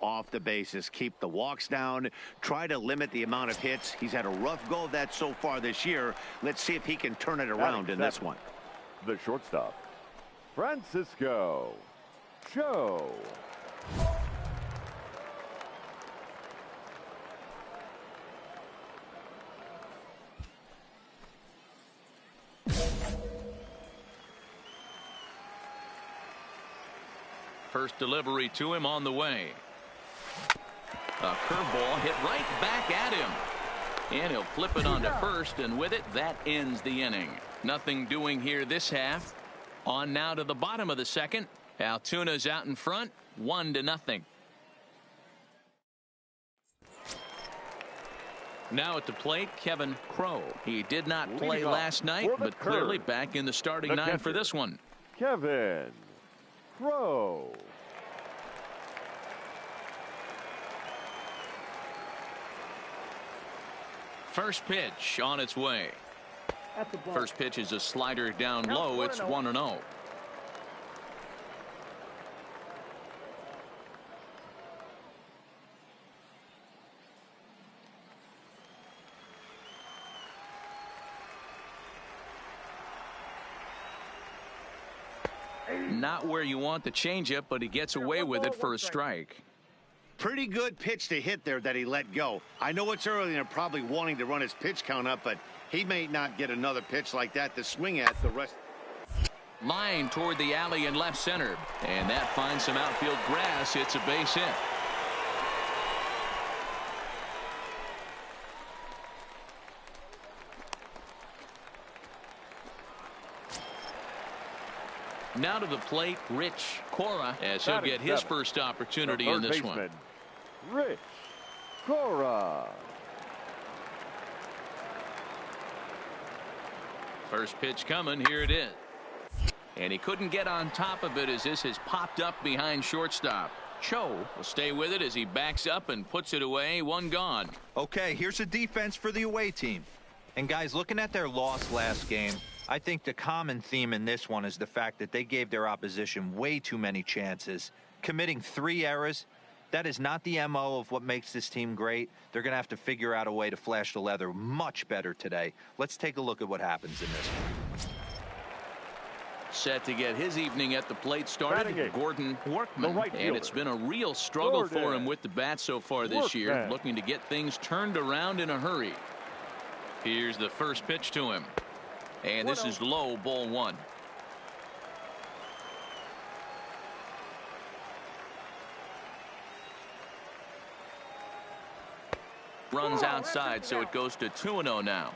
off the bases, keep the walks down, try to limit the amount of hits. He's had a rough go of that so far this year. Let's see if he can turn it around in this one. The shortstop, Francisco Cho. First delivery to him on the way. A curveball hit right back at him. And he'll flip it onto first, and with it, that ends the inning. Nothing doing here this half. On now to the bottom of the second. Altuna's out in front, 1-0. Now at the plate, Kevin Crow. He did not play last night, but clearly back in the starting nine for this one. Kevin Crow. First pitch on its way. First pitch is a slider down low. It's 1-0. Not where you want the changeup, but he gets away with it for a strike. Pretty good pitch to hit there that he let go. I know it's early and they're probably wanting to run his pitch count up, but he may not get another pitch like that to swing at the rest. Line toward the alley in left center, and that finds some outfield grass. It's a base hit. Now to the plate, Rich Cora, as he'll get his first opportunity in this one. Rich Cora. First pitch coming. Here it is. And he couldn't get on top of it as this has popped up behind shortstop. Cho will stay with it as he backs up and puts it away. One gone. Okay, here's a defense for the away team. And guys, looking at their loss last game, I think the common theme in this one is the fact that they gave their opposition way too many chances, committing 3 errors. That is not the MO of what makes this team great. They're going to have to figure out a way to flash the leather much better today. Let's take a look at what happens in this one. Set to get his evening at the plate started, Gordon Workman. Right, and it's been a real struggle for him with the bat so far this year, looking to get things turned around in a hurry. Here's the first pitch to him. And this is low, ball 1. Runs outside, so it goes to 2-0 now.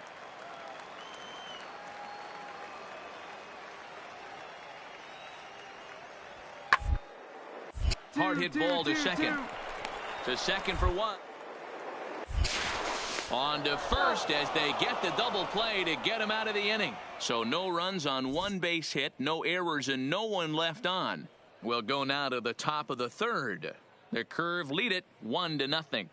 Hard hit ball to second. To second for 1. On to first as they get the double play to get him out of the inning. So no runs on 1 base hit, no errors, and no one left on. We'll go now to the top of the third. The Curve lead it 1-0.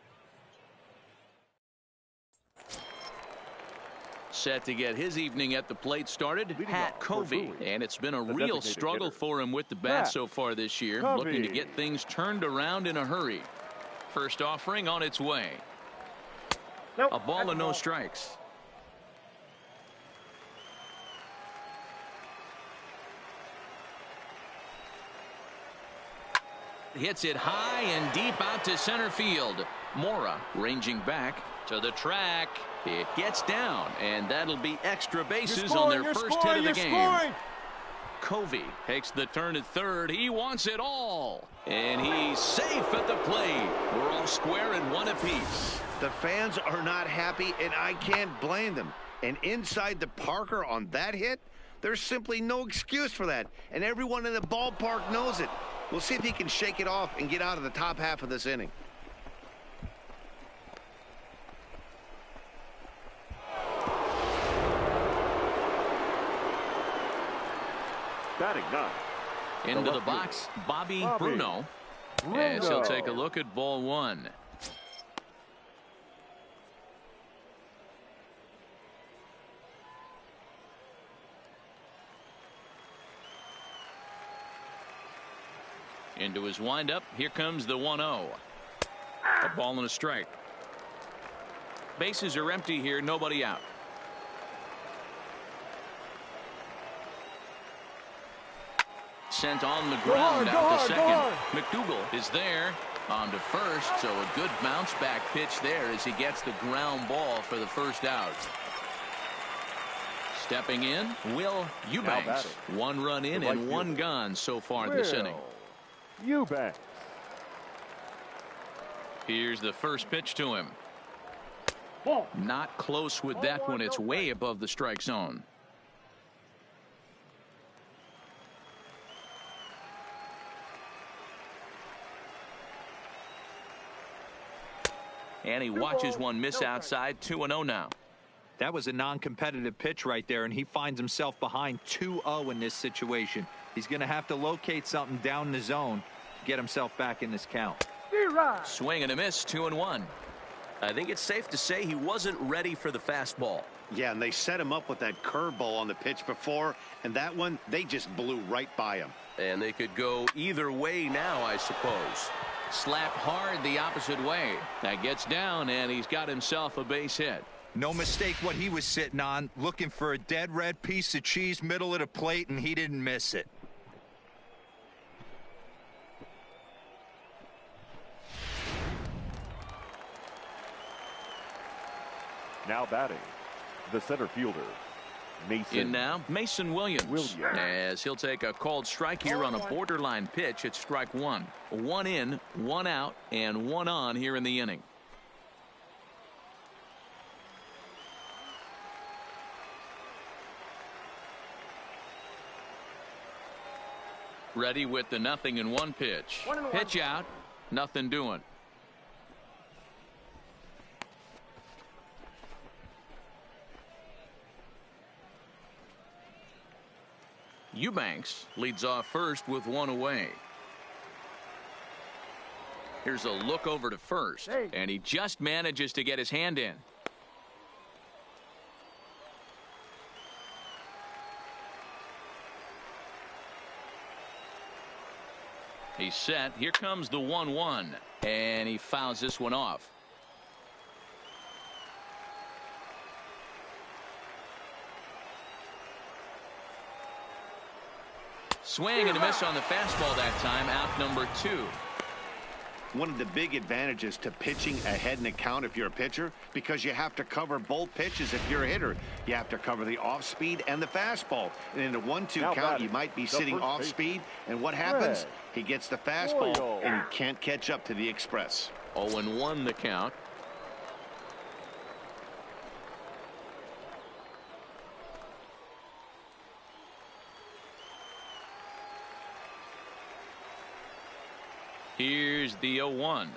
Set to get his evening at the plate started, Pat Covey. And it's been a real struggle for him with the bat so far this year, looking to get things turned around in a hurry. First offering on its way. A ball and no strikes. Hits it high and deep out to center field. Mora ranging back to the track. It gets down, and that'll be extra bases on their first hit of the game. Covey takes the turn at third. He wants it all. And he's safe at the plate. We're all square and 1 apiece. The fans are not happy, and I can't blame them. And inside the Parker on that hit, there's simply no excuse for that. And everyone in the ballpark knows it. We'll see if he can shake it off and get out of the top half of this inning. Batting 9. Into the box, Bobby Bruno. As he'll take a look at ball 1. Into his windup. Here comes the 1-0. A ball and a strike. Bases are empty here, nobody out. Sent on the ground out to second. McDougal is there on to first, so a good bounce back pitch there as he gets the ground ball for the first out. Stepping in, Will Eubanks. One run in and one gone so far this inning. Eubanks. Here's the first pitch to him. Not close with that one. It's way above the strike zone. And he watches one miss outside. 2-0 now. That was a non-competitive pitch right there, and he finds himself behind 2-0 in this situation. He's going to have to locate something down the zone to get himself back in this count. Swing and a miss. 2-1. I think it's safe to say he wasn't ready for the fastball. Yeah, and they set him up with that curveball on the pitch before, and that one, they just blew right by him. And they could go either way now, I suppose. Slap hard the opposite way. That gets down, and he's got himself a base hit. No mistake what he was sitting on, looking for a dead red piece of cheese middle of the plate, and he didn't miss it. Now batting, the center fielder, Mason. In now, Mason Williams. As he'll take a called strike here on a borderline pitch. It's strike one. One in, one out, and one on here in the inning. Ready with the 0-1 pitch. Pitch out, nothing doing. Eubanks leads off first with one away. Here's a look over to first, and he just manages to get his hand in. He's set. Here comes the 1-1, and he fouls this one off. Swing and a miss on the fastball that time. Out number 2. One of the big advantages to pitching ahead in the count if you're a pitcher, because you have to cover both pitches if you're a hitter. You have to cover the off speed and the fastball. And in a 1-2 count, you might be sitting off speed. And what happens? He gets the fastball and he can't catch up to the express. 0-1 the count. Here's the 0-1.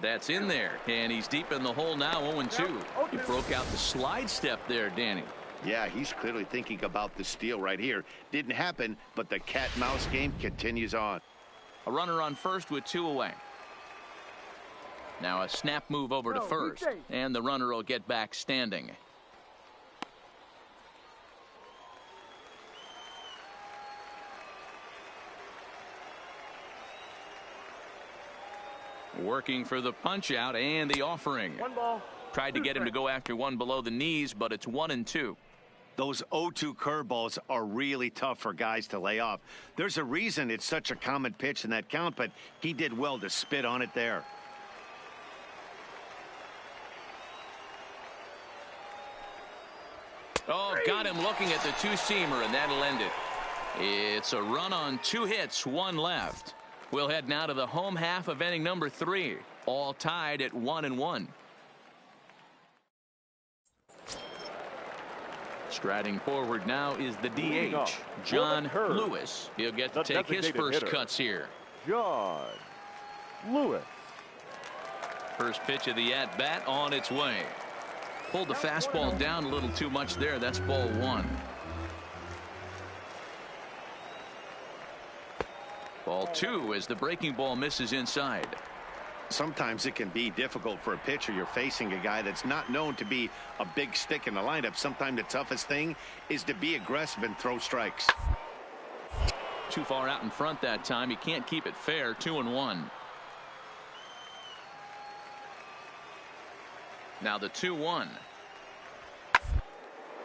That's in there, and he's deep in the hole now. 0-2. He broke out the slide step there, Danny. Yeah, he's clearly thinking about the steal right here. Didn't happen, but the cat-mouse game continues on. A runner on first with 2 away. Now a snap move over to first, and the runner will get back standing. Working for the punch out and the offering. 1 ball. Tried to get him to go after one below the knees, but it's 1-2. Those 0-2 curveballs are really tough for guys to lay off. There's a reason it's such a common pitch in that count, but he did well to spit on it there. Oh, got him looking at the two-seamer, and that'll end it. It's a run on 2 hits, 1 left. We'll head now to the home half of inning number 3. All tied at 1-1. Striding forward now is the DH, John Lewis. He'll get to take his first cuts here. John Lewis. First pitch of the at-bat on its way. Pulled the fastball down a little too much there. That's ball 1. Ball 2 as the breaking ball misses inside. Sometimes it can be difficult for a pitcher. You're facing a guy that's not known to be a big stick in the lineup. Sometimes the toughest thing is to be aggressive and throw strikes. Too far out in front that time. He can't keep it fair. 2-1. Now the 2-1.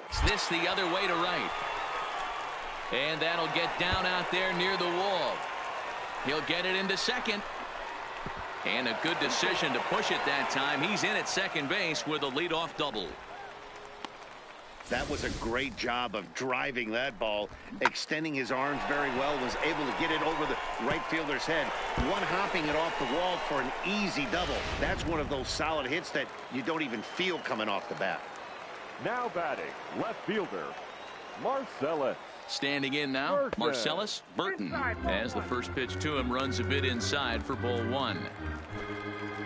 It's this the other way to right. And that'll get down out there near the wall. He'll get it into second. And a good decision to push it that time. He's in at second base with a leadoff double. That was a great job of driving that ball, extending his arms very well, was able to get it over the right fielder's head, one-hopping it off the wall for an easy double. That's one of those solid hits that you don't even feel coming off the bat. Now batting, left fielder, Marcellus. Standing in now, Marcellus Burton, as the first pitch to him runs a bit inside for ball one.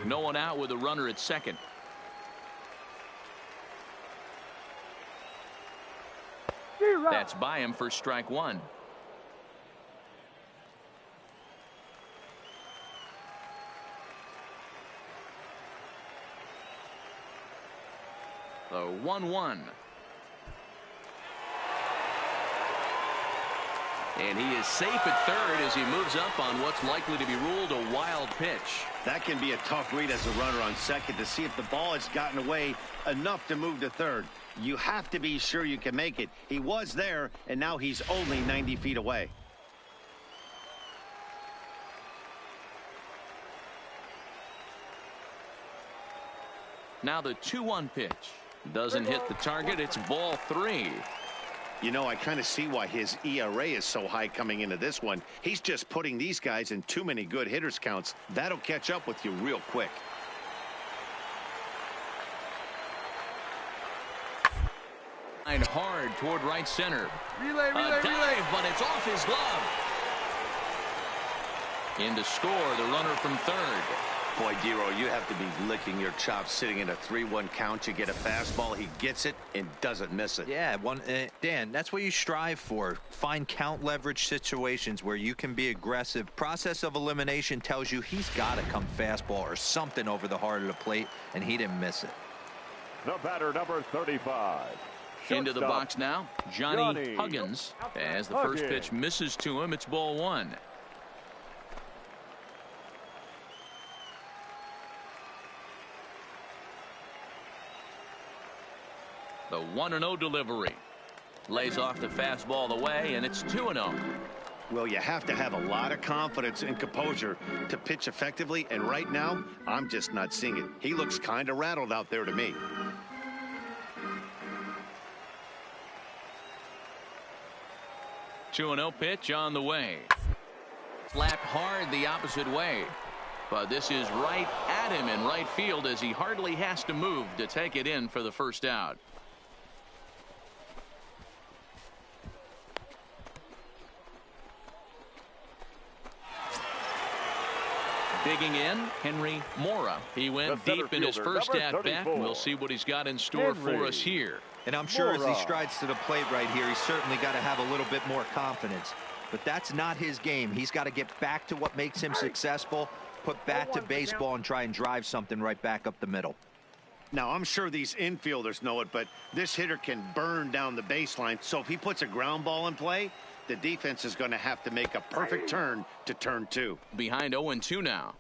No one out with a runner at second. That's by him for strike one. The 1-1. And he is safe at third as he moves up on what's likely to be ruled a wild pitch. That can be a tough read as a runner on second to see if the ball has gotten away enough to move to third. You have to be sure you can make it. He was there, and now he's only 90 feet away. Now the 2-1 pitch. Doesn't hit the target. It's ball three. You know, I kind of see why his ERA is so high coming into this one. He's just putting these guys in too many good hitters counts. That'll catch up with you real quick. And hard toward right center. Relay, dive, but it's off his glove. In to score, the runner from third. Boy, Dero, you have to be licking your chops sitting in a 3-1 count. You get a fastball, he gets it and doesn't miss it. Yeah, Dan, that's what you strive for. Find count leverage situations where you can be aggressive. Process of elimination tells you he's got to come fastball or something over the heart of the plate, and he didn't miss it. The batter, number 35. Into the box now, Johnny Huggins. As the first pitch misses to him, it's ball one. The 1-0 delivery. Lays off the fastball away, and it's 2-0. Well, you have to have a lot of confidence and composure to pitch effectively, and right now, I'm just not seeing it. He looks kind of rattled out there to me. Two 2-0 pitch on the way. Slapped hard the opposite way. But this is right at him in right field as he hardly has to move to take it in for the first out. Digging in, Henry Mora. He went deep in his first at-bat. We'll see what he's got in store for us here. And I'm sure as he strides to the plate right here, he's certainly got to have a little bit more confidence. But that's not his game. He's got to get back to what makes him successful, put bat to baseball, and try and drive something right back up the middle. Now, I'm sure these infielders know it, but this hitter can burn down the baseline. So if he puts a ground ball in play, the defense is going to have to make a perfect turn to turn two. Behind 0-2 now.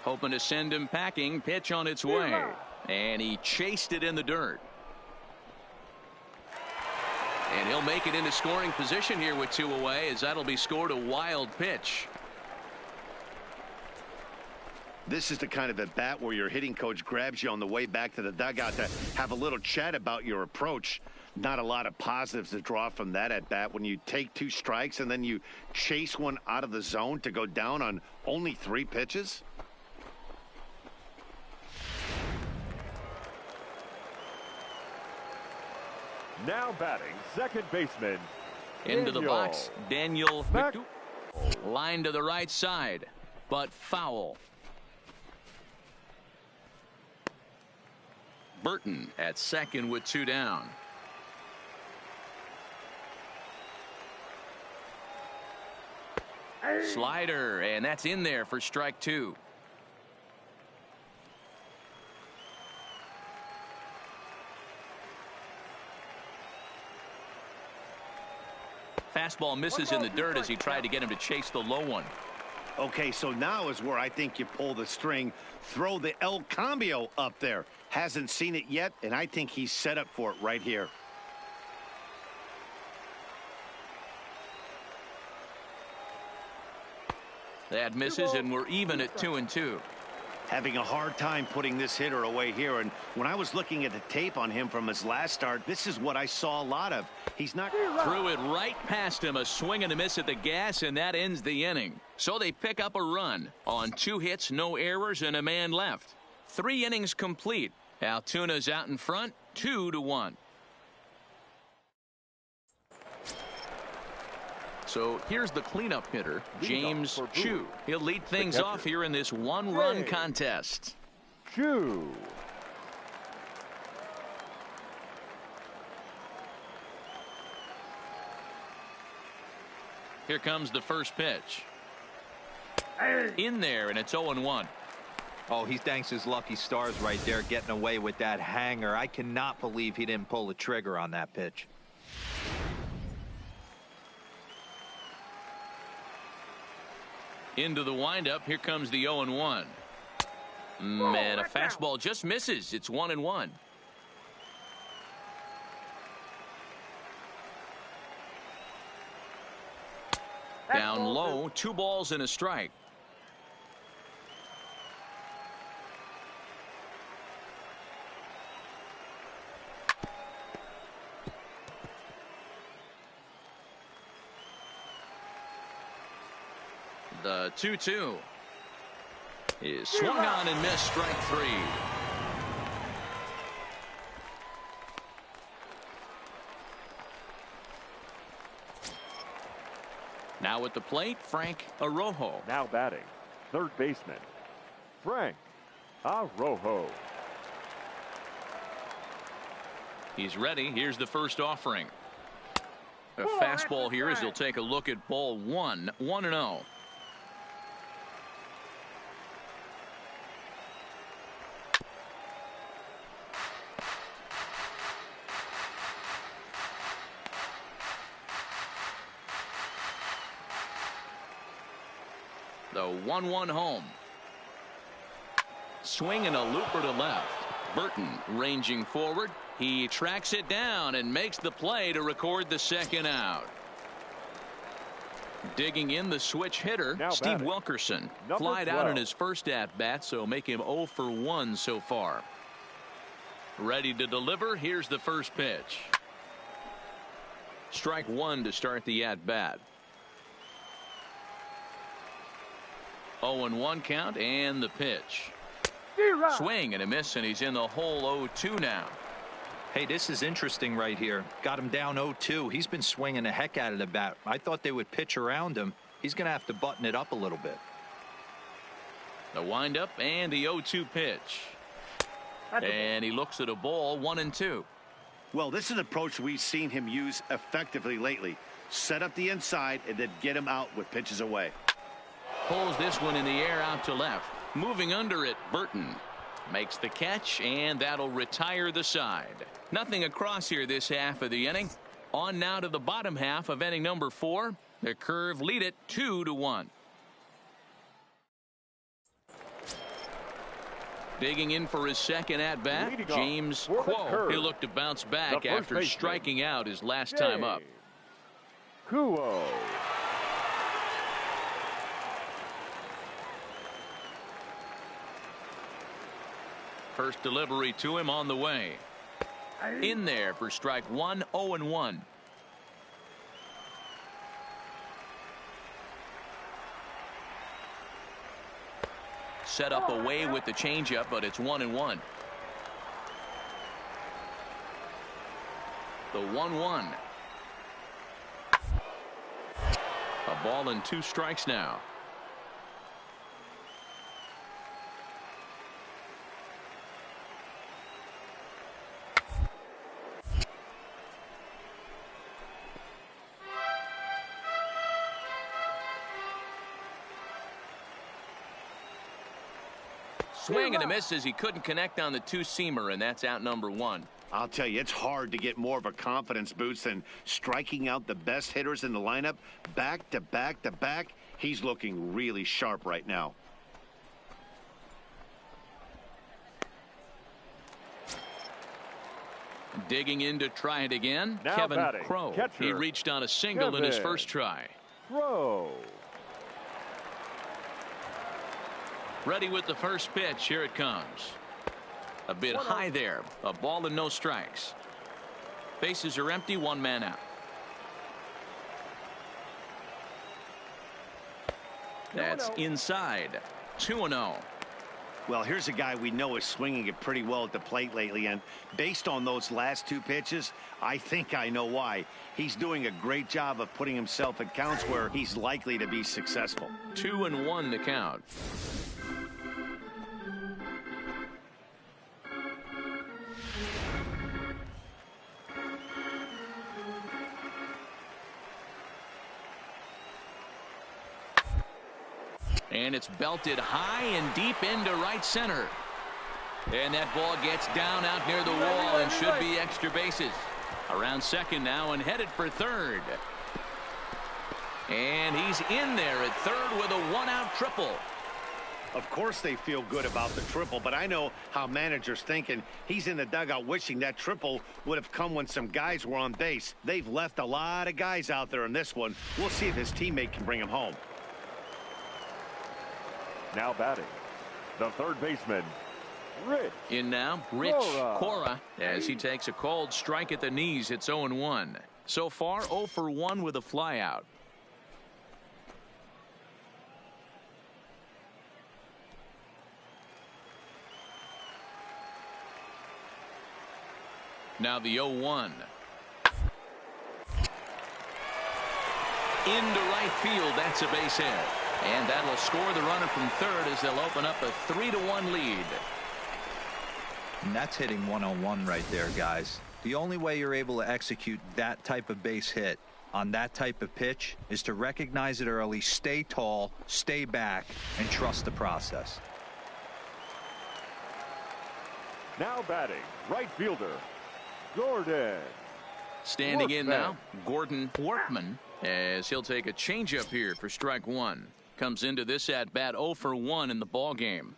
Hoping to send him packing. Pitch on its way. And he chased it in the dirt. And he'll make it into scoring position here with two away, as that'll be scored a wild pitch. This is the kind of at bat where your hitting coach grabs you on the way back to the dugout to have a little chat about your approach. Not a lot of positives to draw from that at bat when you take two strikes and then you chase one out of the zone to go down on only 3 pitches. Now batting, second baseman. Into the box, Daniel McDougal. Line to the right side, but foul. Burton at second with 2 down. Slider, and that's in there for strike 2. fastball misses in the dirt as he tried to get him to chase the low one. Okay, so now is where I think you pull the string, throw the El Cambio up there. Hasn't seen it yet, and I think he's set up for it right here. That misses, and we're even at 2-2. Having a hard time putting this hitter away here, and when I was looking at the tape on him from his last start, this is what I saw a lot of. He's not... Threw it right past him, a swing and a miss at the gas, and that ends the inning. So they pick up a run on 2 hits, no errors, and a man left. 3 innings complete. Altuna's out in front, 2-1. So here's the cleanup hitter, James Chu. He'll lead things off here in this 1-run contest. Chu. Here comes the first pitch. In there, and it's 0-1. Oh, he thanks his lucky stars right there, getting away with that hanger. I cannot believe he didn't pull the trigger on that pitch. Into the windup. Here comes the 0-1. Man, a fastball just misses. It's 1-1. Down low, 2 balls and a strike. The 2-2 is swung on and missed, strike 3. Now at the plate, Frank Arrojo. Now batting, third baseman, Frank Arrojo. He's ready. Here's the first offering. A fastball here as he'll take a look at ball 1, 1-0. The 1-1 home. Swing and a looper to left. Burton ranging forward. He tracks it down and makes the play to record the second out. Digging in the switch hitter, now Steve batting, Wilkerson. number Flied out 12. in his first at-bat, so make him 0 for 1 so far. Ready to deliver. Here's the first pitch. Strike 1 to start the at-bat. 0-1 count and the pitch. Swing and a miss, and he's in the hole 0-2 now. Hey, this is interesting right here. Got him down 0-2. He's been swinging the heck out of the bat. I thought they would pitch around him. He's going to have to button it up a little bit. The windup and the 0-2 pitch. And he looks at a ball, 1-2. Well, this is an approach we've seen him use effectively lately. Set up the inside and then get him out with pitches away. Pulls this one in the air out to left. Moving under it, Burton makes the catch, and that'll retire the side. Nothing across here this half of the inning. On now to the bottom half of inning number 4. The Curve lead it 2-1. Digging in for his second at-bat, James Quo. He'll look to bounce back after striking out his last time up. Kuo. First delivery to him on the way. In there for strike 1, 0-1. Set up away with the changeup, but it's 1-1. The 1-1. A ball and 2 strikes now. Swing and a miss as he couldn't connect on the two-seamer, and that's out number one. I'll tell you, it's hard to get more of a confidence boost than striking out the best hitters in the lineup back to back to back. He's looking really sharp right now. Digging in to try it again, Now Kevin batting, Crow. catcher, He reached on a single in his first try. Crow. Ready with the first pitch. Here it comes. A bit high there. A ball and no strikes. Bases are empty. One man out. That's inside. 2-0. Well, here's a guy we know is swinging it pretty well at the plate lately, and based on those last two pitches, I think I know why. He's doing a great job of putting himself at counts where he's likely to be successful. 2-1 to count. And it's belted high and deep into right center. And that ball gets down out near the wall and should be extra bases. Around second now and headed for third. And he's in there at third with a one-out triple. Of course they feel good about the triple, but I know how managers think, and he's in the dugout wishing that triple would have come when some guys were on base. They've left a lot of guys out there in this one. We'll see if his teammate can bring him home. Now batting, the third baseman, Rich. In now, Rich Cora, as he takes a cold strike at the knees. It's 0-1. So far, 0 for 1 with a flyout. Now the 0-1. Into right field. That's a base hit. And that'll score the runner from third as they'll open up a 3-1 lead. And that's hitting 101 right there, guys. The only way you're able to execute that type of base hit on that type of pitch is to recognize it early, stay tall, stay back, and trust the process. Now batting, right fielder, Gordon. Standing in now, Gordon Workman, as he'll take a changeup here for strike one. Comes into this at bat 0 for 1 in the ball game.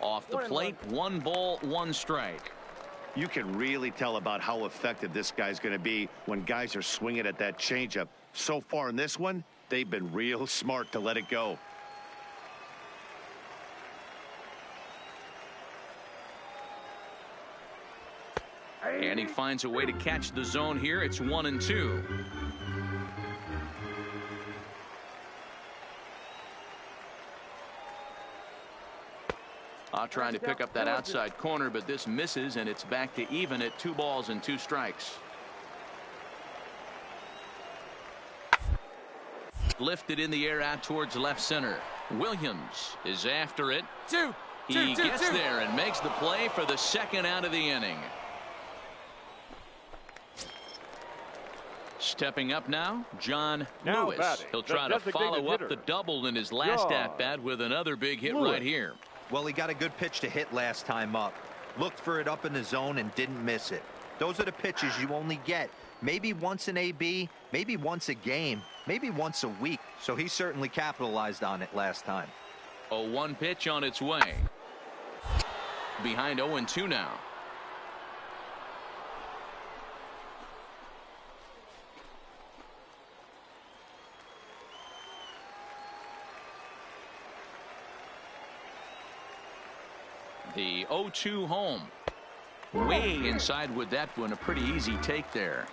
Off the plate, 1 ball, 1 strike. You can really tell about how effective this guy's going to be when guys are swinging at that changeup. So far in this one, they've been real smart to let it go. And he finds a way to catch the zone here. It's 1-2. Trying to pick up that outside corner, but this misses, and it's back to even at 2 balls and 2 strikes. Lifted in the air out towards left center. Williams is after it. He gets there and makes the play for the second out of the inning. Stepping up now, John Lewis. Batting, he'll try to follow up the double in his last at-bat with another big hit right here. Well, he got a good pitch to hit last time up. Looked for it up in the zone and didn't miss it. Those are the pitches you only get maybe once in AB, maybe once a game, maybe once a week. So he certainly capitalized on it last time. A 1 pitch on its way. Behind 0-2 now. The 0-2 home. Way inside with that one. A pretty easy take there.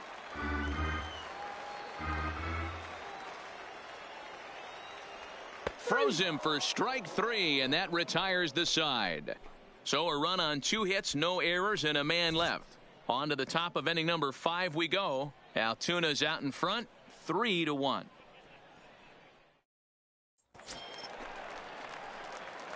Froze him for strike 3, and that retires the side. So a run on 2 hits, no errors, and a man left. On to the top of inning number 5 we go. Altuna's out in front, 3-1.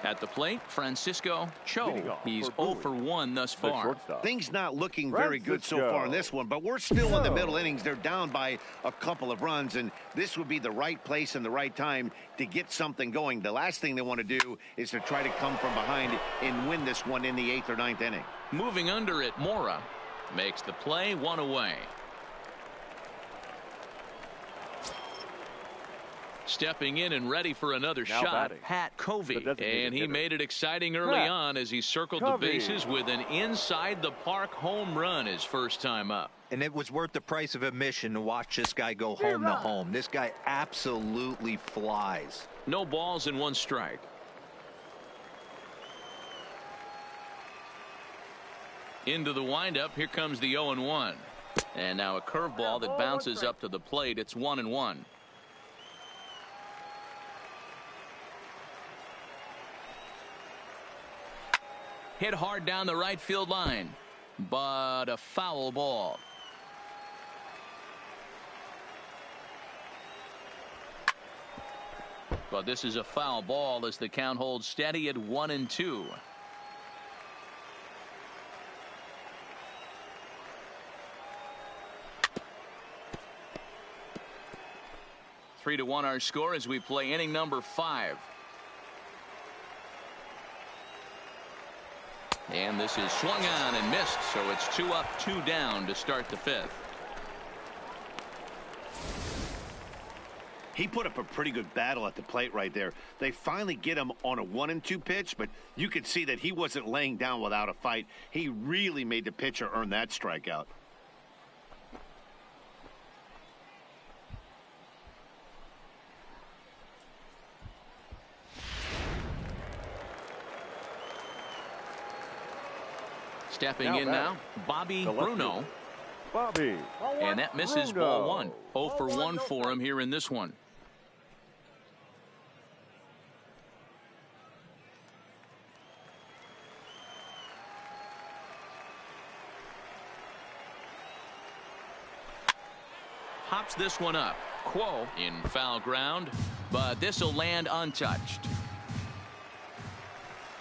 At the plate, Francisco Cho. He's 0 for 1 thus far. Things not looking very good so far in this one, but we're still in the middle innings. They're down by a couple of runs, and this would be the right place and the right time to get something going. The last thing they want to do is to try to come from behind and win this one in the 8th or 9th inning. Moving under it, Mora makes the play, 1 away. Stepping in and ready for another shot, batting, Pat Covey. And he hitter, made it exciting early on as he circled the bases with an inside-the-park home run his first time up. And it was worth the price of admission to watch this guy go home to home. This guy absolutely flies. No balls and 1 strike. Into the windup. Here comes the 0-1. And now a curveball that bounces up to the plate. It's 1-1. Hit hard down the right field line, but a foul ball. But this is a foul ball as the count holds steady at 1-2. Three to 1 our score as we play inning number 5. And this is swung on and missed, so it's 2 up, 2 down to start the 5th. He put up a pretty good battle at the plate right there. They finally get him on a 1-2 pitch, but you could see that he wasn't laying down without a fight. He really made the pitcher earn that strikeout. Stepping in now, Bobby Bruno. And that misses ball 1. 0 for 1 for him here in this one. Hops this one up. Quo in foul ground, but this will land untouched.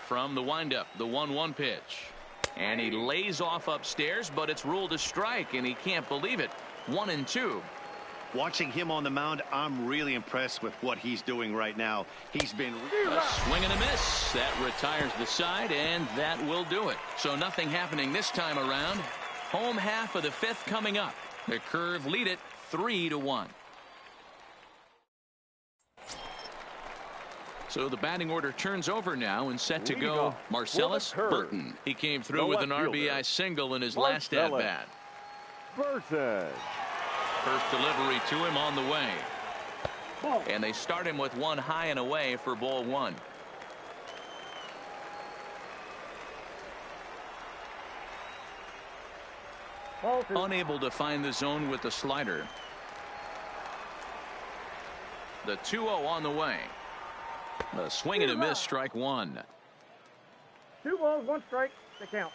From the windup, the 1-1 pitch. And he lays off upstairs, but it's ruled a strike, and he can't believe it. 1-2. Watching him on the mound, I'm really impressed with what he's doing right now. He's been a swing and a miss. That retires the side, and that will do it. So nothing happening this time around. Home half of the 5th coming up. The Curve lead it 3-1. So the batting order turns over now and set to go Marcellus Burton. He came through with an RBI single in his last at-bat. First delivery to him on the way. And they start him with 1 high and away for ball 1. Unable to find the zone with the slider. The 2-0 on the way. A swing and a miss, strike 1. 2 balls, 1 strike, the count.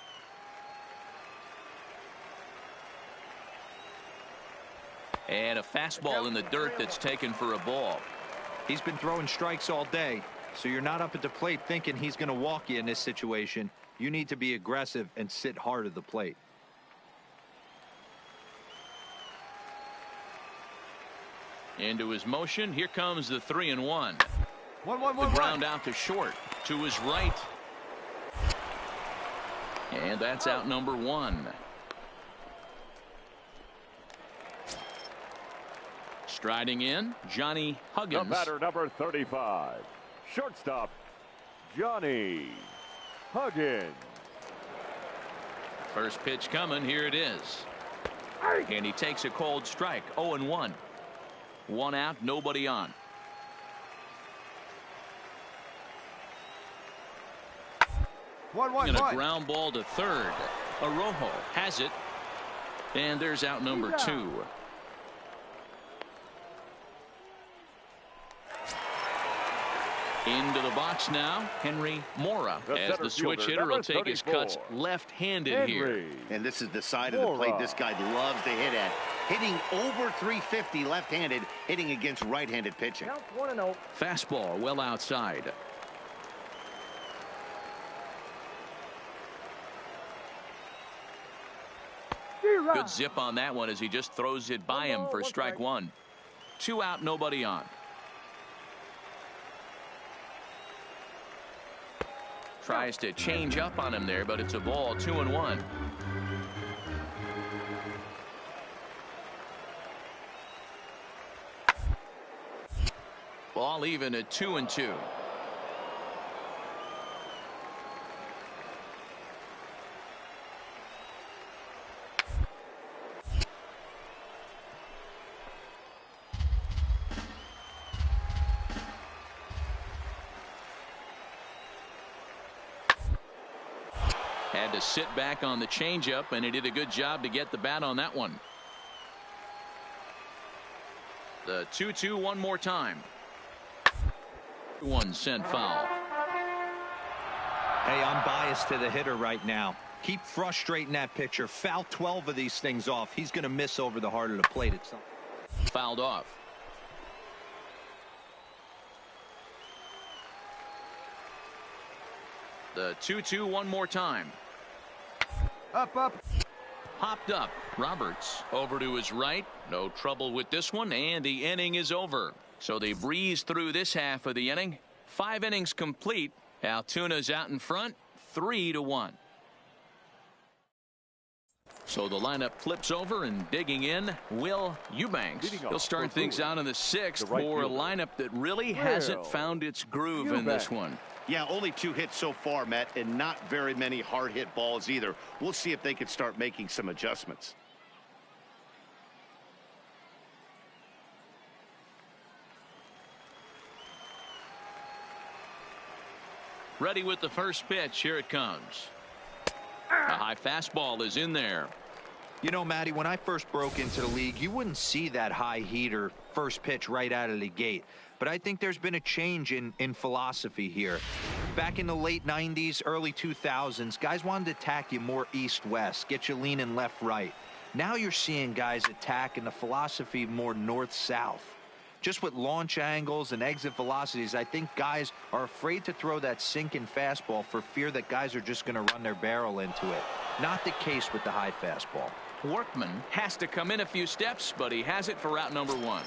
And a fastball in the dirt that's taken for a ball. He's been throwing strikes all day, so you're not up at the plate thinking he's going to walk you in this situation. You need to be aggressive and sit hard at the plate. Into his motion. Here comes the 3-1. 1-1-1. The ground out to short to his right. And that's out number 1. Striding in, Johnny Huggins. The batter, number 35. Shortstop, Johnny Huggins. First pitch coming. Here it is. And he takes a cold strike. 0-1. 1 out, nobody on. And a ground ball to third. Arrojo has it. And there's out number 2. Into the box now, Henry Mora, as the switch hitter will take his cuts left-handed here. And this is the side of the plate this guy loves to hit at. Hitting over 350 left-handed, hitting against right-handed pitching. Count 1-0. Fastball well outside. Good zip on that one as he just throws it by him for strike one. 2 out, nobody on. Tries to change up on him there, but it's a ball. 2-1. Ball even at 2-2. Had to sit back on the changeup, and he did a good job to get the bat on that one. The 2-2 one more time. 1 sent foul. Hey, I'm biased to the hitter right now. Keep frustrating that pitcher. Foul 12 of these things off. He's going to miss over the heart of the plate at some. Fouled off. The 2-2 one more time. Up. Popped up. Roberts over to his right. No trouble with this one, and the inning is over. So they breeze through this half of the inning. 5 innings complete. Altuna's out in front, 3-1. So the lineup flips over, and digging in, Will Eubanks. He'll start things out in the 6th for a lineup that really hasn't found its groove in this one. Yeah, only 2 hits so far, Matt, and not very many hard hit balls either. We'll see if they can start making some adjustments. Ready with the first pitch. Here it comes. A high fastball is in there. You know, Matty, when I first broke into the league, you wouldn't see that high heater first pitch right out of the gate. But I think there's been a change in philosophy here. Back in the late 90s, early 2000s, guys wanted to attack you more east-west, get you leaning left-right. Now you're seeing guys attack in the philosophy more north-south. Just with launch angles and exit velocities, I think guys are afraid to throw that sinking fastball for fear that guys are just going to run their barrel into it. Not the case with the high fastball. Workman has to come in a few steps, but he has it for route number 1.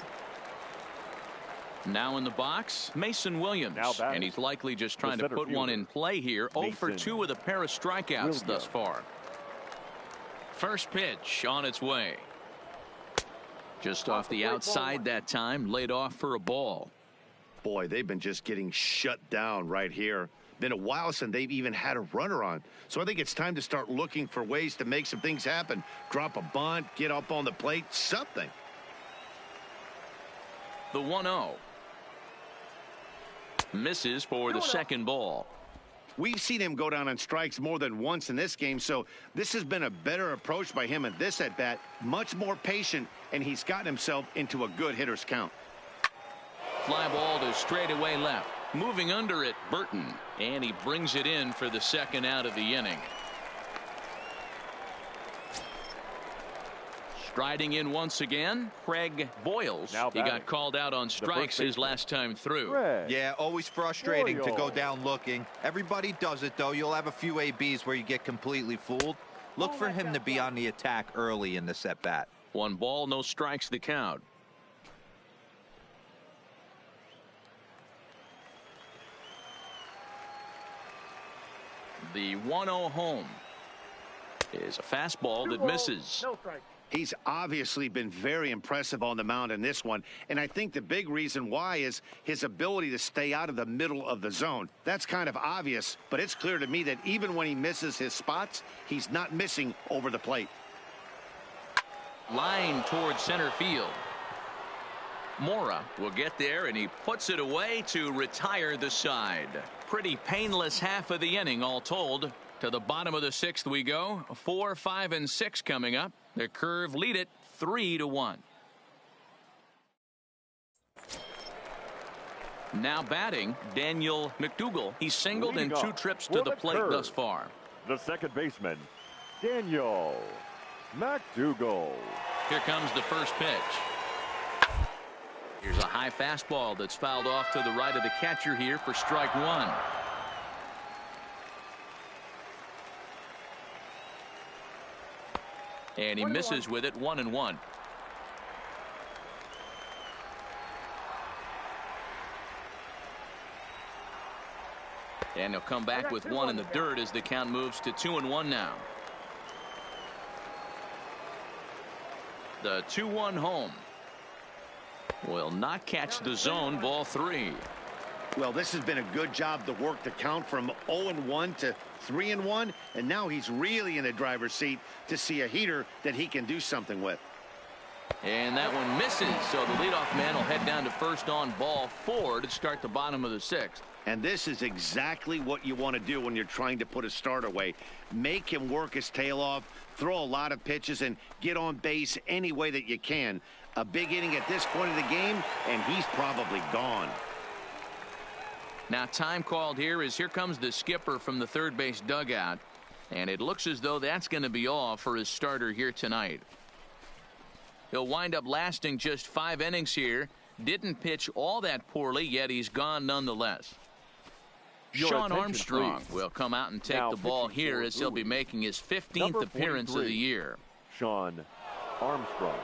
Now in the box, Mason Williams, and he's likely just trying to put one in play here. 0 for 2 with a pair of strikeouts thus far. First pitch on its way. Just off the outside that time, laid off for a ball. Boy, they've been just getting shut down right here. Been a while since they've even had a runner on. So I think it's time to start looking for ways to make some things happen. Drop a bunt, get up on the plate, something. The 1-0. Misses for the second ball. We've seen him go down on strikes more than once in this game, so this has been a better approach by him at this at-bat. Much more patient, and he's gotten himself into a good hitter's count. Fly ball to straightaway left. Moving under it, Burton, and he brings it in for the second out of the inning. Striding in once again, Craig Boyles. He got called out on strikes his last time through. Yeah, always frustrating to go down looking. Everybody does it, though. You'll have a few ABs where you get completely fooled. Look for him to be on the attack early in the at-bat. 1 ball, no strikes the count. The 1-0 home is a fastball that misses. No strike. He's obviously been very impressive on the mound in this one, and I think the big reason why is his ability to stay out of the middle of the zone. That's kind of obvious, but it's clear to me that even when he misses his spots, he's not missing over the plate. Line towards center field. Mora will get there, and he puts it away to retire the side. Pretty painless half of the inning all told. To the bottom of the 6th we go. 4, 5, and 6 coming up. The Curve lead it 3-1. Now batting, Daniel McDougal. He's singled in 2 trips to the plate thus far. The second baseman, Daniel McDougal. Here comes the first pitch. Here's a high fastball that's fouled off to the right of the catcher here for strike 1. And he misses with it, 1-1. And he'll come back with one in the dirt as the count moves to 2-1 now. The 2-1 home will not catch the zone, ball 3. Well, this has been a good job to work the count from 0-1 to 3-1, and now he's really in the driver's seat to see a heater that he can do something with. And that one misses, so the leadoff man will head down to first on ball 4 to start the bottom of the 6th. And this is exactly what you want to do when you're trying to put a start away. Make him work his tail off, throw a lot of pitches, and get on base any way that you can. A big inning at this point of the game, and he's probably gone. Now time called here as here comes the skipper from the third base dugout. And it looks as though that's going to be all for his starter here tonight. He'll wind up lasting just 5 innings here. Didn't pitch all that poorly, yet he's gone nonetheless. Sean Armstrong will come out and take the ball here as he'll be making his 15th appearance of the year. Sean Armstrong.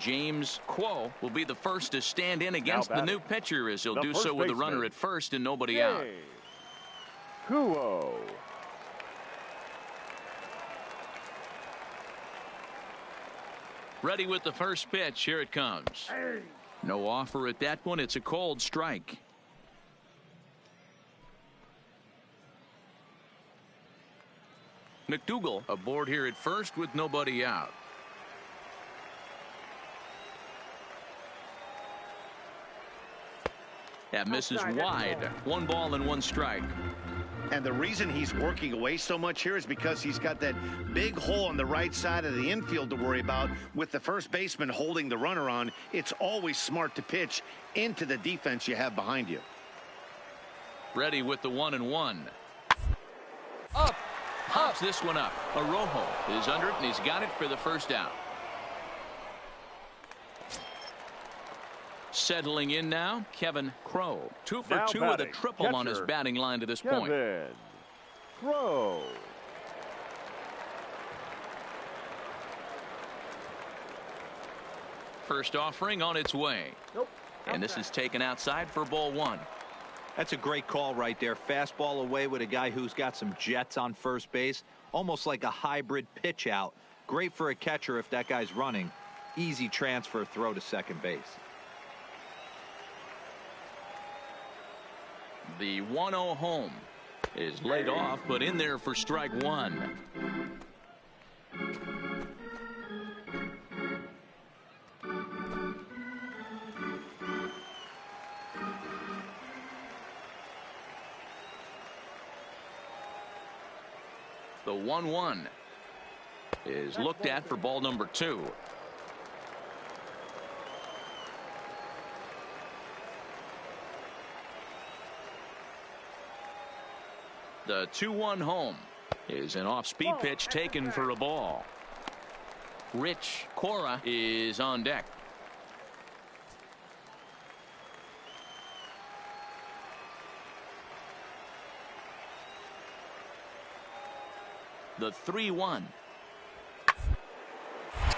James Quo will be the first to stand in against the new pitcher as he'll do so with a runner at first and nobody out. Kuo. Ready with the first pitch. Here it comes. No offer at that one. It's a cold strike. McDougal aboard here at first with nobody out. That misses wide. 1 ball and 1 strike. And the reason he's working away so much here is because he's got that big hole on the right side of the infield to worry about. With the first baseman holding the runner on, it's always smart to pitch into the defense you have behind you. Ready with the 1-1. Up. Pops this one up. Arrojo is under it, and he's got it for the first out. Settling in now, Kevin Crow. 2 for 2 with a triple on his batting line to this point. Kevin Crow. First offering on its way. And this is taken outside for ball 1. That's a great call right there. Fastball away with a guy who's got some jets on first base. Almost like a hybrid pitch out. Great for a catcher if that guy's running. Easy transfer throw to second base. The 1-0 home is laid off, but in there for strike 1. The 1-1 is looked at for ball number 2. The 2-1 home is an off-speed pitch taken for a ball. Rich Cora is on deck. The 3-1.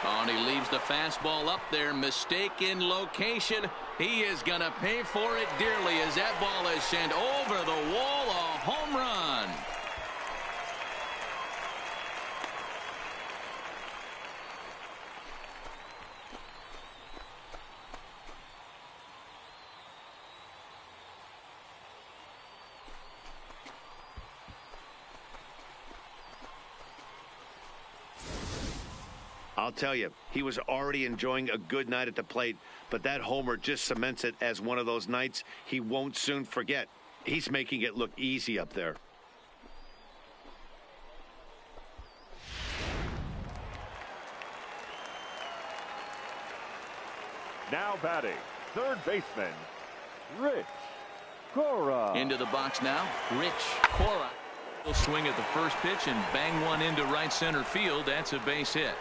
Oh, and he leaves the fastball up there. Mistaken location. He is going to pay for it dearly as that ball is sent over the wall. A home run. I'll tell you, he was already enjoying a good night at the plate, but that homer just cements it as one of those nights he won't soon forget. He's making it look easy up there. Now batting, third baseman, Rich Cora. Into the box now, Rich Cora. He'll swing at the first pitch and bang one into right center field. That's a base hit.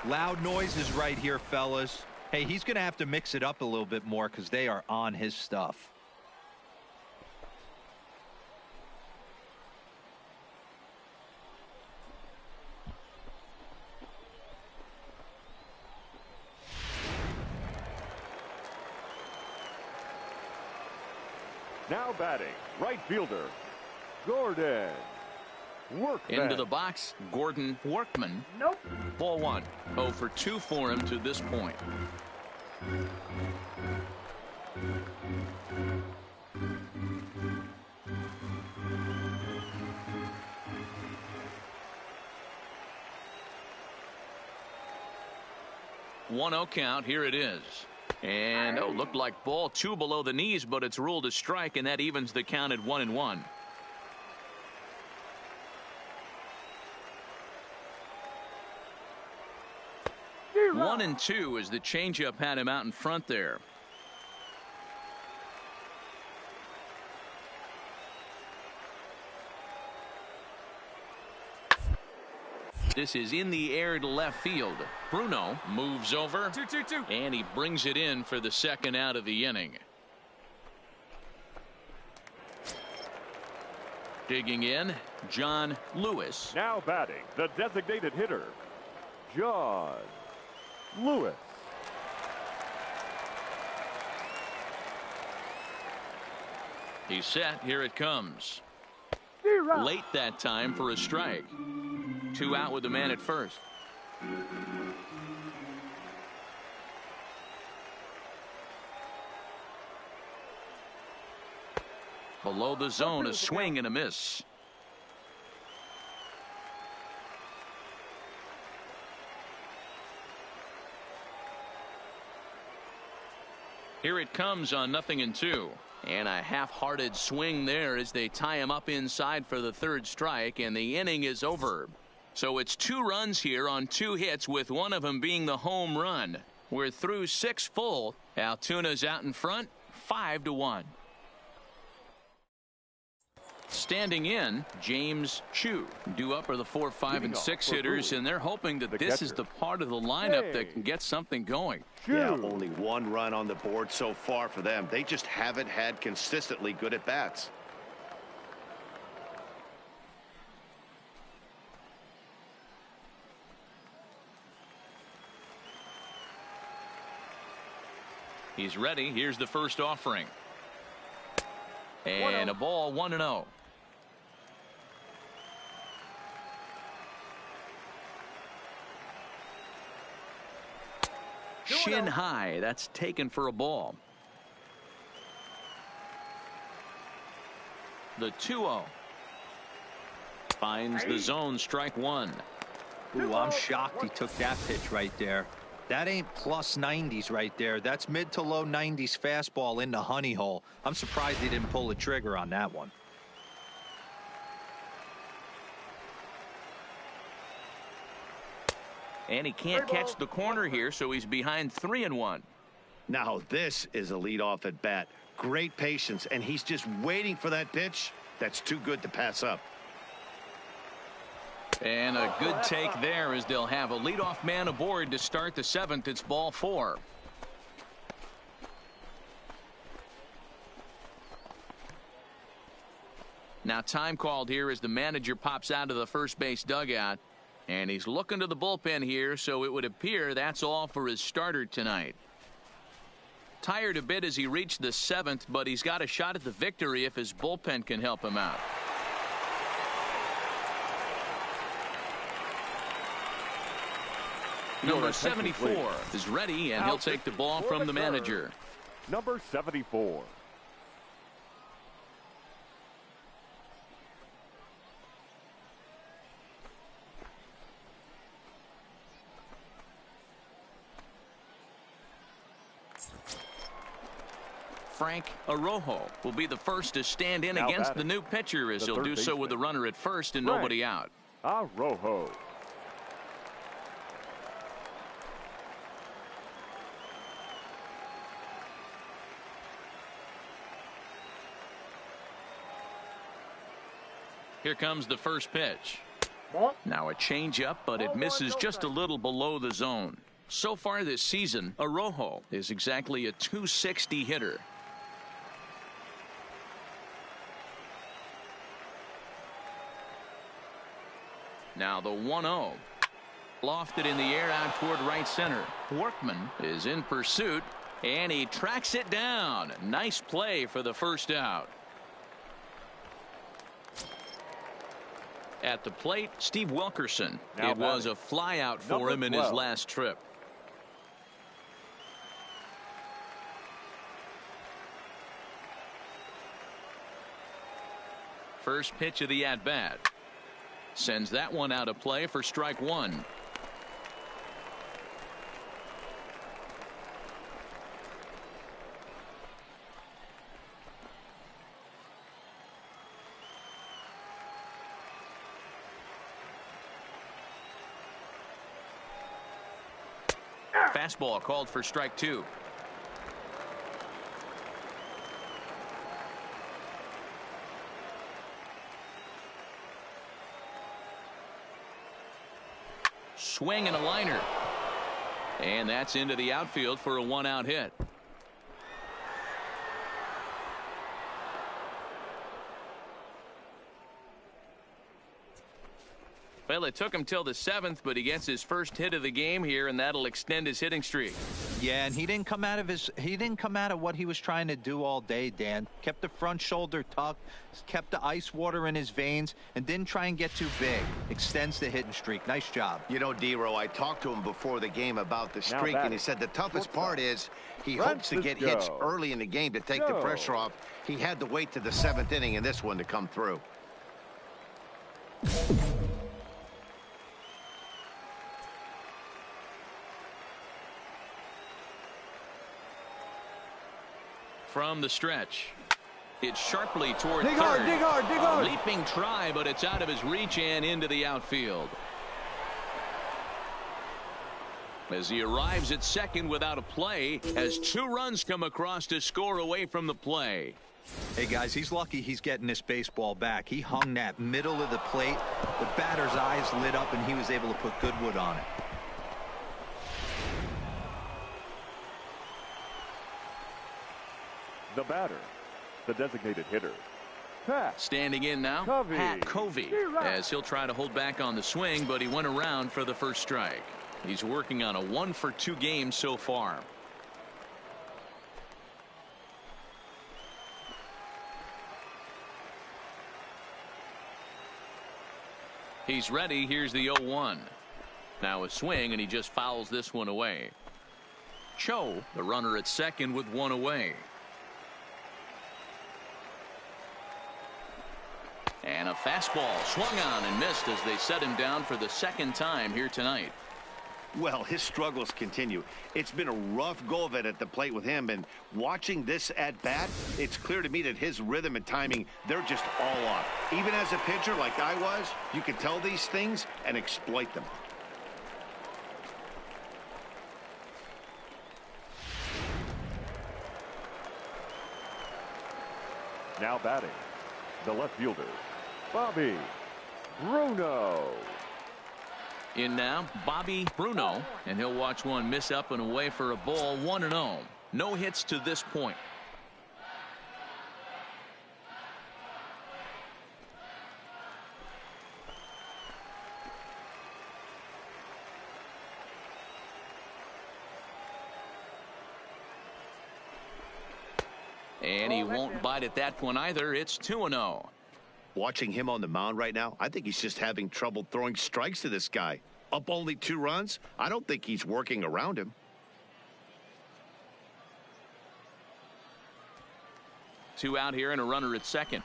Loud noises right here, fellas. Hey, he's going to have to mix it up a little bit more because they are on his stuff. Now batting, right fielder, Gordon Workman. Into the box, Gordon Workman. Nope. Ball one. 0 for 2 for him to this point. One-0 count. Here it is. And looked like ball 2 below the knees, but it's ruled a strike, and that evens the count at 1-1. One and 2 as the changeup had him out in front there. This is in the air to left field. Bruno moves over, 2-2-2, and he brings it in for the second out of the inning. Digging in, John Lewis. Now batting, the designated hitter, John Lewis. He's set. Here it comes. Late that time for a strike. 2 out with the man at first. Below the zone, a swing and a miss. Here it comes on 0-2. And a half-hearted swing there as they tie him up inside for the third strike, and the inning is over. So it's 2 runs here on 2 hits, with one of them being the home run. We're through 6 full. Altuna's out in front, 5-1. Standing in, James Chu. Due up are the 4, 5, and 6 hitters, and they're hoping that this is the part of the lineup that can get something going. Yeah, only 1 run on the board so far for them. They just haven't had consistently good at bats. He's ready. Here's the first offering. And a ball, 1-0. Shin high. That's taken for a ball. The 2-0. Finds the zone, strike 1. Ooh, I'm shocked he took that pitch right there. That ain't plus 90s right there. That's mid to low 90s fastball in the honey hole. I'm surprised he didn't pull the trigger on that one. And he can't catch the corner here, so he's behind 3-1. Now this is a leadoff at bat. Great patience, and he's just waiting for that pitch. That's too good to pass up. And a good take there as they'll have a leadoff man aboard to start the 7th. It's ball 4. Now time called here as the manager pops out of the first base dugout. And he's looking to the bullpen here, so it would appear that's all for his starter tonight. Tired a bit as he reached the 7th, but he's got a shot at the victory if his bullpen can help him out. Number 74 is ready, and he'll take the ball from the manager. Number 74. Frank Arrojo will be the first to stand in against the new pitcher, as he'll do so with the runner at first and nobody out. Arrojo. Here comes the first pitch. Now a changeup, but it misses just a little below the zone. So far this season, Chrnocho is exactly a .260 hitter. Now the 1-0. Lofted in the air out toward right center. Workman is in pursuit, and he tracks it down. Nice play for the first out. At the plate, Steve Wilkerson. It was a flyout for him in his last trip. First pitch of the at-bat. Sends that one out of play for strike one. Fastball called for strike two. Swing and a liner. And that's into the outfield for a one-out hit. Well, it took him till the 7th, but he gets his first hit of the game here, and that'll extend his hitting streak. Yeah, and he didn't come out of what he was trying to do all day, Dan. Kept the front shoulder tucked, kept the ice water in his veins, and didn't try and get too big. Extends the hitting streak. Nice job. You know, D-Row, I talked to him before the game about the streak, and he said the toughest part is he hopes to get hits early in the game to take the pressure off. He had to wait to the 7th inning in this one to come through. From the stretch, it's sharply toward dig third. hard, dig hard, dig hard. A leaping try, but it's out of his reach and into the outfield. As he arrives at second without a play, as 2 runs come across to score away from the play. Hey, guys, he's lucky he's getting this baseball back. He hung that middle of the plate. The batter's eyes lit up, and he was able to put good wood on it. The batter, the designated hitter, Pat. Standing in now, Covey. Pat Covey, as he'll try to hold back on the swing, but he went around for the first strike. He's working on a 1-for-2 game so far. He's ready. Here's the 0-1. Now a swing, and he just fouls this one away. Cho, the runner at second with 1 away. And a fastball swung on and missed as they set him down for the 2nd time here tonight. Well, his struggles continue. It's been a rough go of it at the plate with him, and watching this at bat, it's clear to me that his rhythm and timing, they're just all off. Even as a pitcher like I was, you can tell these things and exploit them. Now batting, the left fielder, Bobby Bruno. In now, Bobby Bruno, and he'll watch one miss up and away for a ball. 1-0. No hits to this point. And he won't bite at that one either. It's 2-0. Watching him on the mound right now, I think he's just having trouble throwing strikes to this guy. Up only 2 runs, I don't think he's working around him. 2 out here and a runner at second.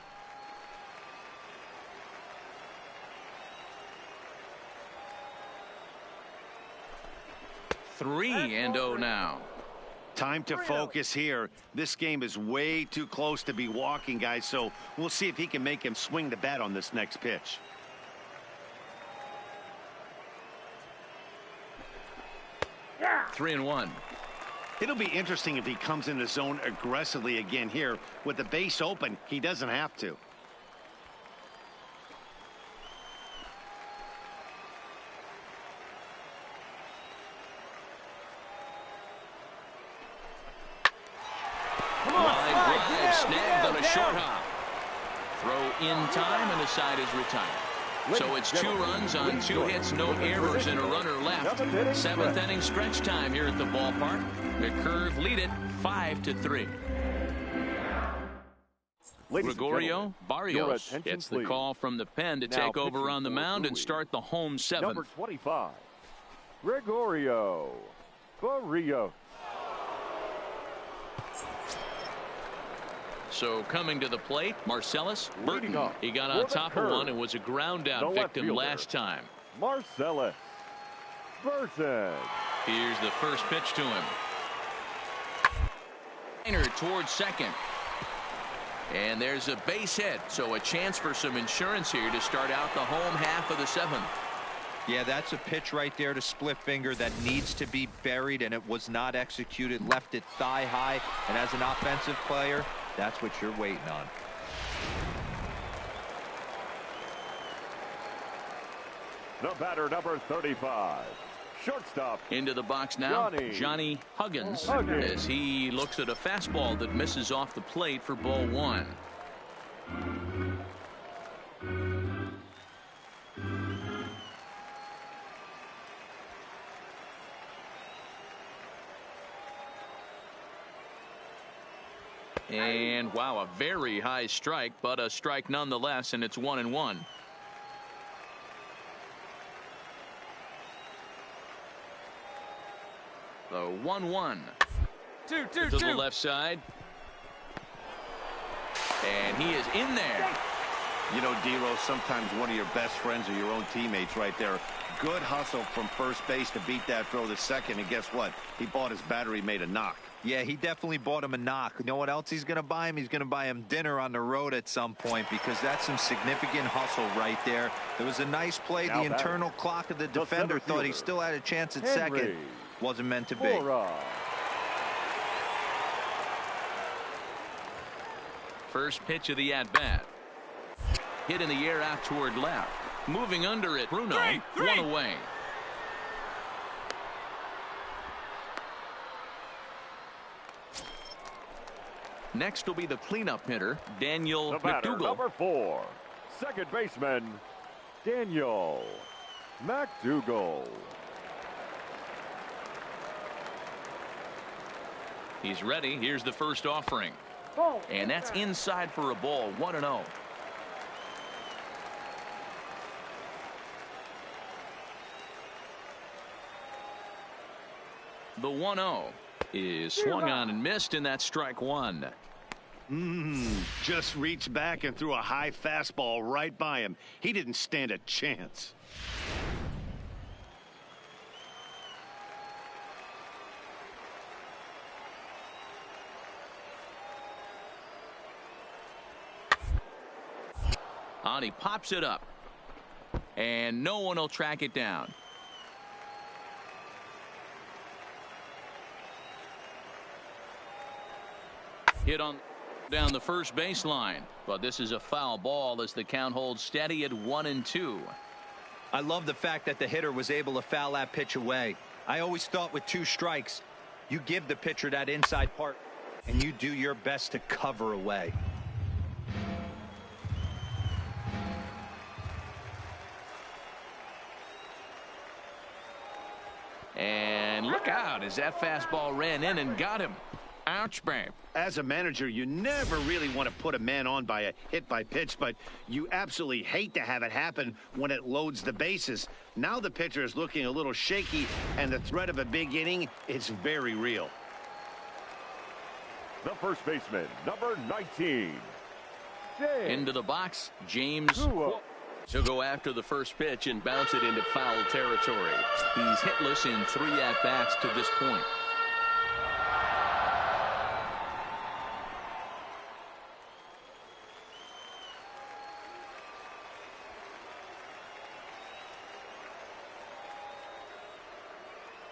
Three and 0 now. Time to focus here. This game is way too close to be walking, guys, so we'll see if he can make him swing the bat on this next pitch. Yeah. 3-1. It'll be interesting if he comes in the zone aggressively again here. With the base open, he doesn't have to. snagged on a short hop. Throw in time, and the side is retired. So it's 2 runs on 2 hits, no errors, and a runner left. 7th inning stretch time here at the ballpark. The Curve lead it 5-3. Gregorio Barrios gets the call from the pen to take over on the mound and start the home 7th. Number 25, Gregorio Barrios. So coming to the plate, Marcellus Burton. He got on top of one and was a ground out victim last time. Marcellus Burton. Here's the first pitch to him. Towards second. And there's a base hit, so a chance for some insurance here to start out the home half of the 7th. Yeah, that's a pitch right there to split finger that needs to be buried, and it was not executed. Left it thigh high, and as an offensive player, that's what you're waiting on. The batter, number 35, shortstop. Into the box now, Johnny Huggins, as he looks at a fastball that misses off the plate for ball 1. And wow, a very high strike, but a strike nonetheless, and it's 1-1. The 1-1 to the left side, and he is in there. You know, D-Rose, sometimes one of your best friends are your own teammates right there. Good hustle from first base to beat that throw to second, and guess what? He bought his battery made a knock. Yeah, he definitely bought him a knock. You know what else he's going to buy him? He's going to buy him dinner on the road at some point, because that's some significant hustle right there. It was a nice play. The internal clock of the defender thought he still had a chance at second. Wasn't meant to be. First pitch of the at-bat. Hit in the air out toward left. Moving under it, Bruno, 1 away. Next will be the cleanup hitter, Daniel McDougal. Number 4, second baseman, Daniel McDougal. He's ready. Here's the first offering. And that's inside for a ball, 1-0. The 1-0 is swung on and missed, and that's strike 1. Just reached back and threw a high fastball right by him. He didn't stand a chance. On, he pops it up, and no one will track it down. Hit on down the first baseline, but this is a foul ball as the count holds steady at 1-2. I love the fact that the hitter was able to foul that pitch away. I always thought with 2 strikes, you give the pitcher that inside part, and you do your best to cover away. And look out as that fastball ran in and got him. Ouch, babe. As a manager, you never really want to put a man on by a hit by pitch, but you absolutely hate to have it happen when it loads the bases. Now the pitcher is looking a little shaky, and the threat of a big inning is very real. The first baseman, number 19. Into the box, James. He'll go after the first pitch and bounce it into foul territory. He's hitless in 3 at-bats to this point.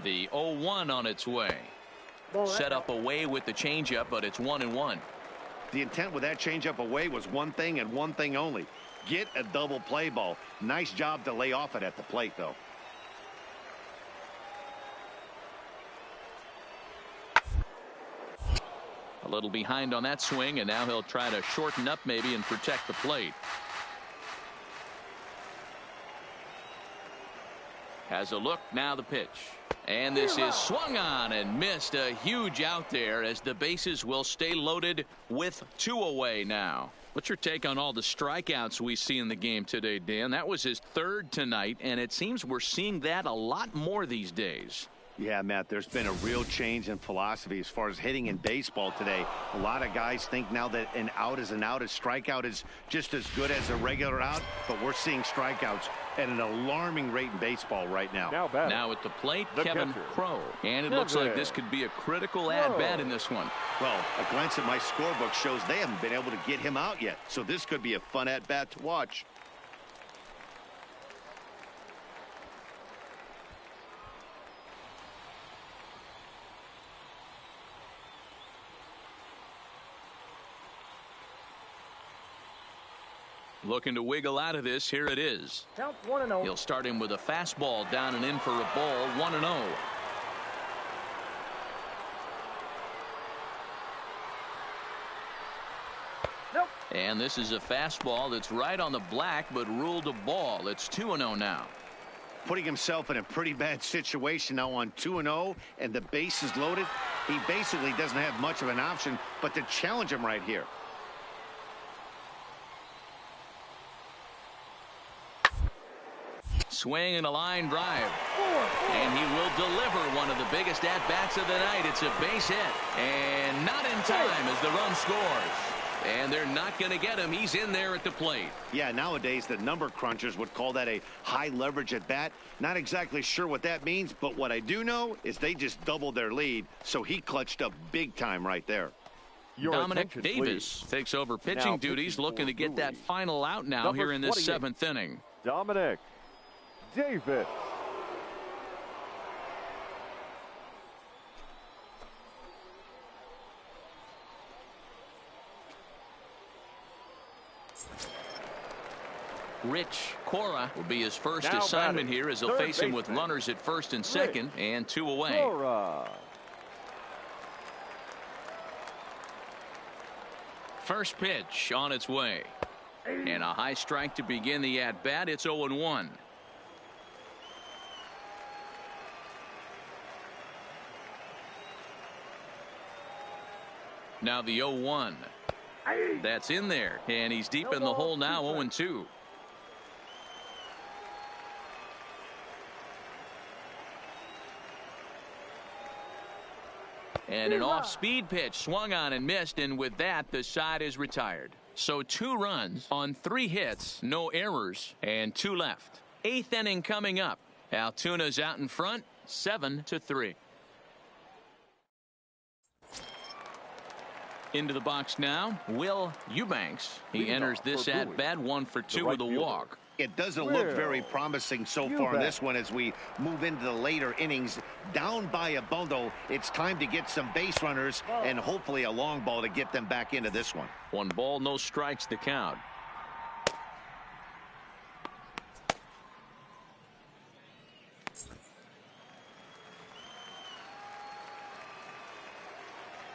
The 0-1 on its way. Set up away with the changeup, but it's 1-1. The intent with that changeup away was one thing and one thing only. Get a double play ball. Nice job to lay off it at the plate, though. A little behind on that swing, and now he'll try to shorten up maybe and protect the plate. Has a look, now the pitch. And this is swung on and missed. A huge out there as the bases will stay loaded with 2 away now. What's your take on all the strikeouts we see in the game today, Dan? That was his 3rd tonight, and it seems we're seeing that a lot more these days. Yeah, Matt, there's been a real change in philosophy as far as hitting in baseball today. A lot of guys think now that an out is an out. A strikeout is just as good as a regular out, but we're seeing strikeouts at an alarming rate in baseball right now. Now at the plate, Kevin Crowe. And it looks like this could be a critical at-bat in this one. Well, a glance at my scorebook shows they haven't been able to get him out yet, so this could be a fun at-bat to watch. Looking to wiggle out of this. Here it is. Count 1-0. He'll start him with a fastball down and in for a ball. 1-0. Nope. And this is a fastball that's right on the black but ruled a ball. It's 2-0 now. Putting himself in a pretty bad situation now on 2-0 and the base is loaded. He basically doesn't have much of an option but to challenge him right here. Swing and a line drive. And he will deliver one of the biggest at-bats of the night. It's a base hit. And not in time as the run scores. And they're not going to get him. He's in there at the plate. Yeah, nowadays the number crunchers would call that a high leverage at bat. Not exactly sure what that means, but what I do know is they just doubled their lead. So he clutched up big time right there. Dominic Davis takes over pitching duties, looking to get that final out now here in this 7th inning. Dominic Davis. Rich Cora will be his first assignment here as he'll face him with runners at first and second and 2 away. Cora. First pitch on its way. And a high strike to begin the at-bat. It's 0-1. Now the 0-1. That's in there. And he's deep in the hole now, 0-2. And an off-speed pitch swung on and missed, and with that the side is retired. So 2 runs on 3 hits, no errors, and 2 left. 8th inning coming up. Altuna's out in front, 7-3. Into the box now, Will Eubanks. He enters this at-bat 1 for 2 with a walk. It doesn't look very promising so far in this one as we move into the later innings. Down by a bundle, it's time to get some base runners and hopefully a long ball to get them back into this one. 1 ball, no strikes to count.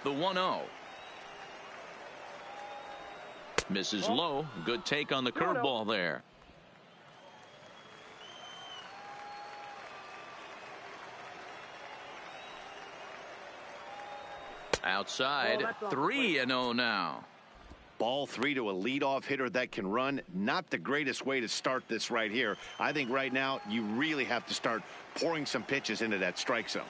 The 1-0. Misses low. Good take on the curveball there. Outside, 3-0 now. Ball 3 to a leadoff hitter that can run. Not the greatest way to start this right here. I think right now you really have to start pouring some pitches into that strike zone.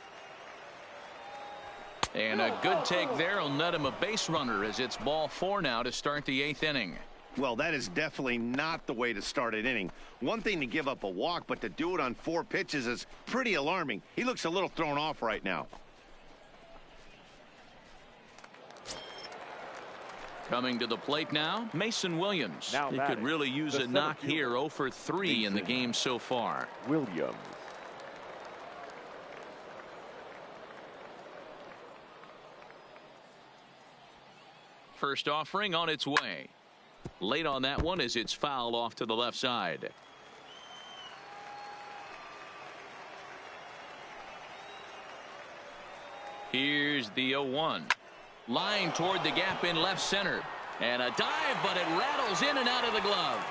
And a good take there will net him a base runner as it's ball 4 now to start the 8th inning. Well, that is definitely not the way to start an inning. One thing to give up a walk, but to do it on 4 pitches is pretty alarming. He looks a little thrown off right now. Coming to the plate now, Mason Williams. He could really use a knock here. 0 for 3 in the game so far. Williams. First offering on its way. Late on that one as it's fouled off to the left side. Here's the 0-1. Line toward the gap in left center. And a dive, but it rattles in and out of the glove.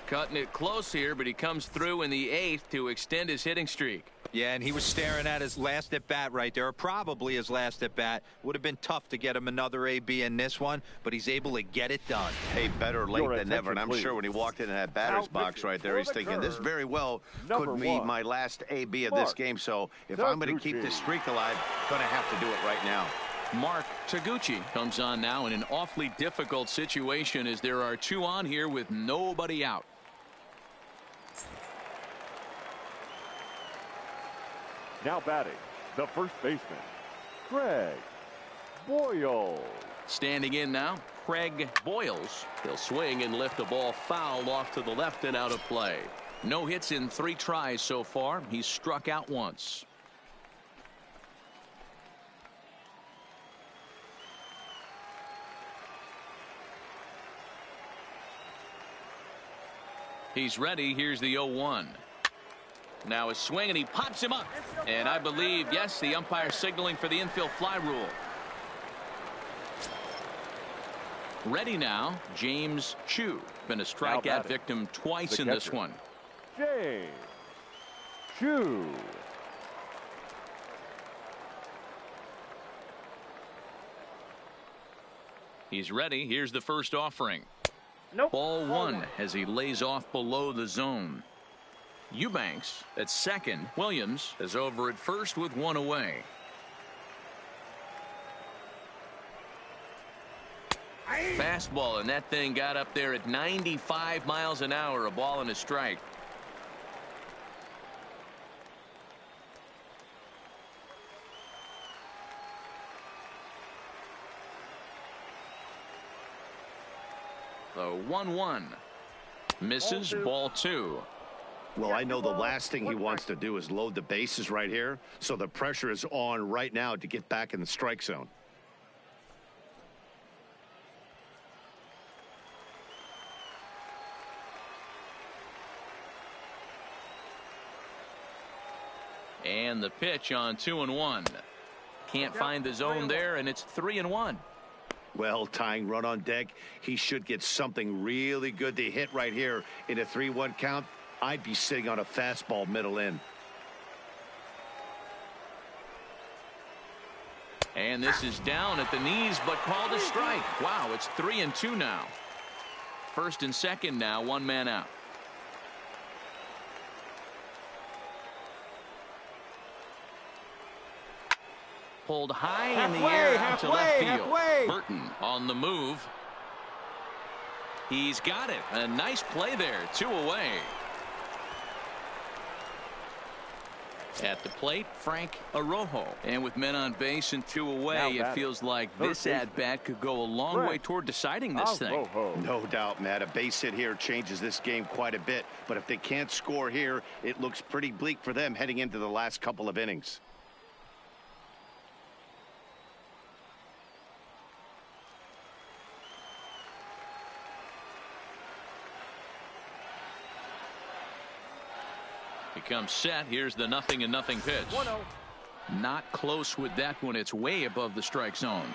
Cutting it close here, but he comes through in the 8th to extend his hitting streak. Yeah, and he was staring at his last at bat right there, or probably his last at bat. Would have been tough to get him another AB in this one, but he's able to get it done. Hey, better late than never, and I'm sure when he walked into that batter's box right there, he's thinking this very well could be my last AB of this game. So if I'm going to keep this streak alive, going to have to do it right now. Mark Taguchi comes on now in an awfully difficult situation as there are 2 on here with nobody out. Now batting, the first baseman, Craig Boyle. Standing in now, Craig Boyles. He'll swing and lift a ball foul off to the left and out of play. No hits in 3 tries so far. He's struck out once. He's ready. Here's the 0-1. Now a swing, and he pops him up. And I believe, yes, the umpire signaling for the infield fly rule. Ready now, James Chu. Been a strikeout victim twice in this one. James Chu. He's ready. Here's the first offering. Nope. Ball 1 as he lays off below the zone. Eubanks at second. Williams is over at first with 1 away. Fastball, and that thing got up there at 95 miles an hour. A ball and a strike. The 1-1 misses. Ball 2. Well, I know the last thing he wants to do is load the bases right here, so the pressure is on right now to get back in the strike zone. And the pitch on 2-1. Can't find the zone there, and it's 3-1. Well, tying run on deck. He should get something really good to hit right here in a 3-1 count. I'd be sitting on a fastball middle in. And this is down at the knees, but called a strike. Wow, it's 3-2 now. First and second now, 1 man out. Pulled high in the air out to left field. Burton on the move. He's got it. A nice play there. 2 away. At the plate, Frank Arrojo. And with men on base and 2 away, it feels like this at-bat could go a long way toward deciding this thing. No doubt, Matt. A base hit here changes this game quite a bit. But if they can't score here, it looks pretty bleak for them heading into the last couple of innings. Comes set. Here's the 0-0 pitch. 1-0. Not close with that one. It's way above the strike zone.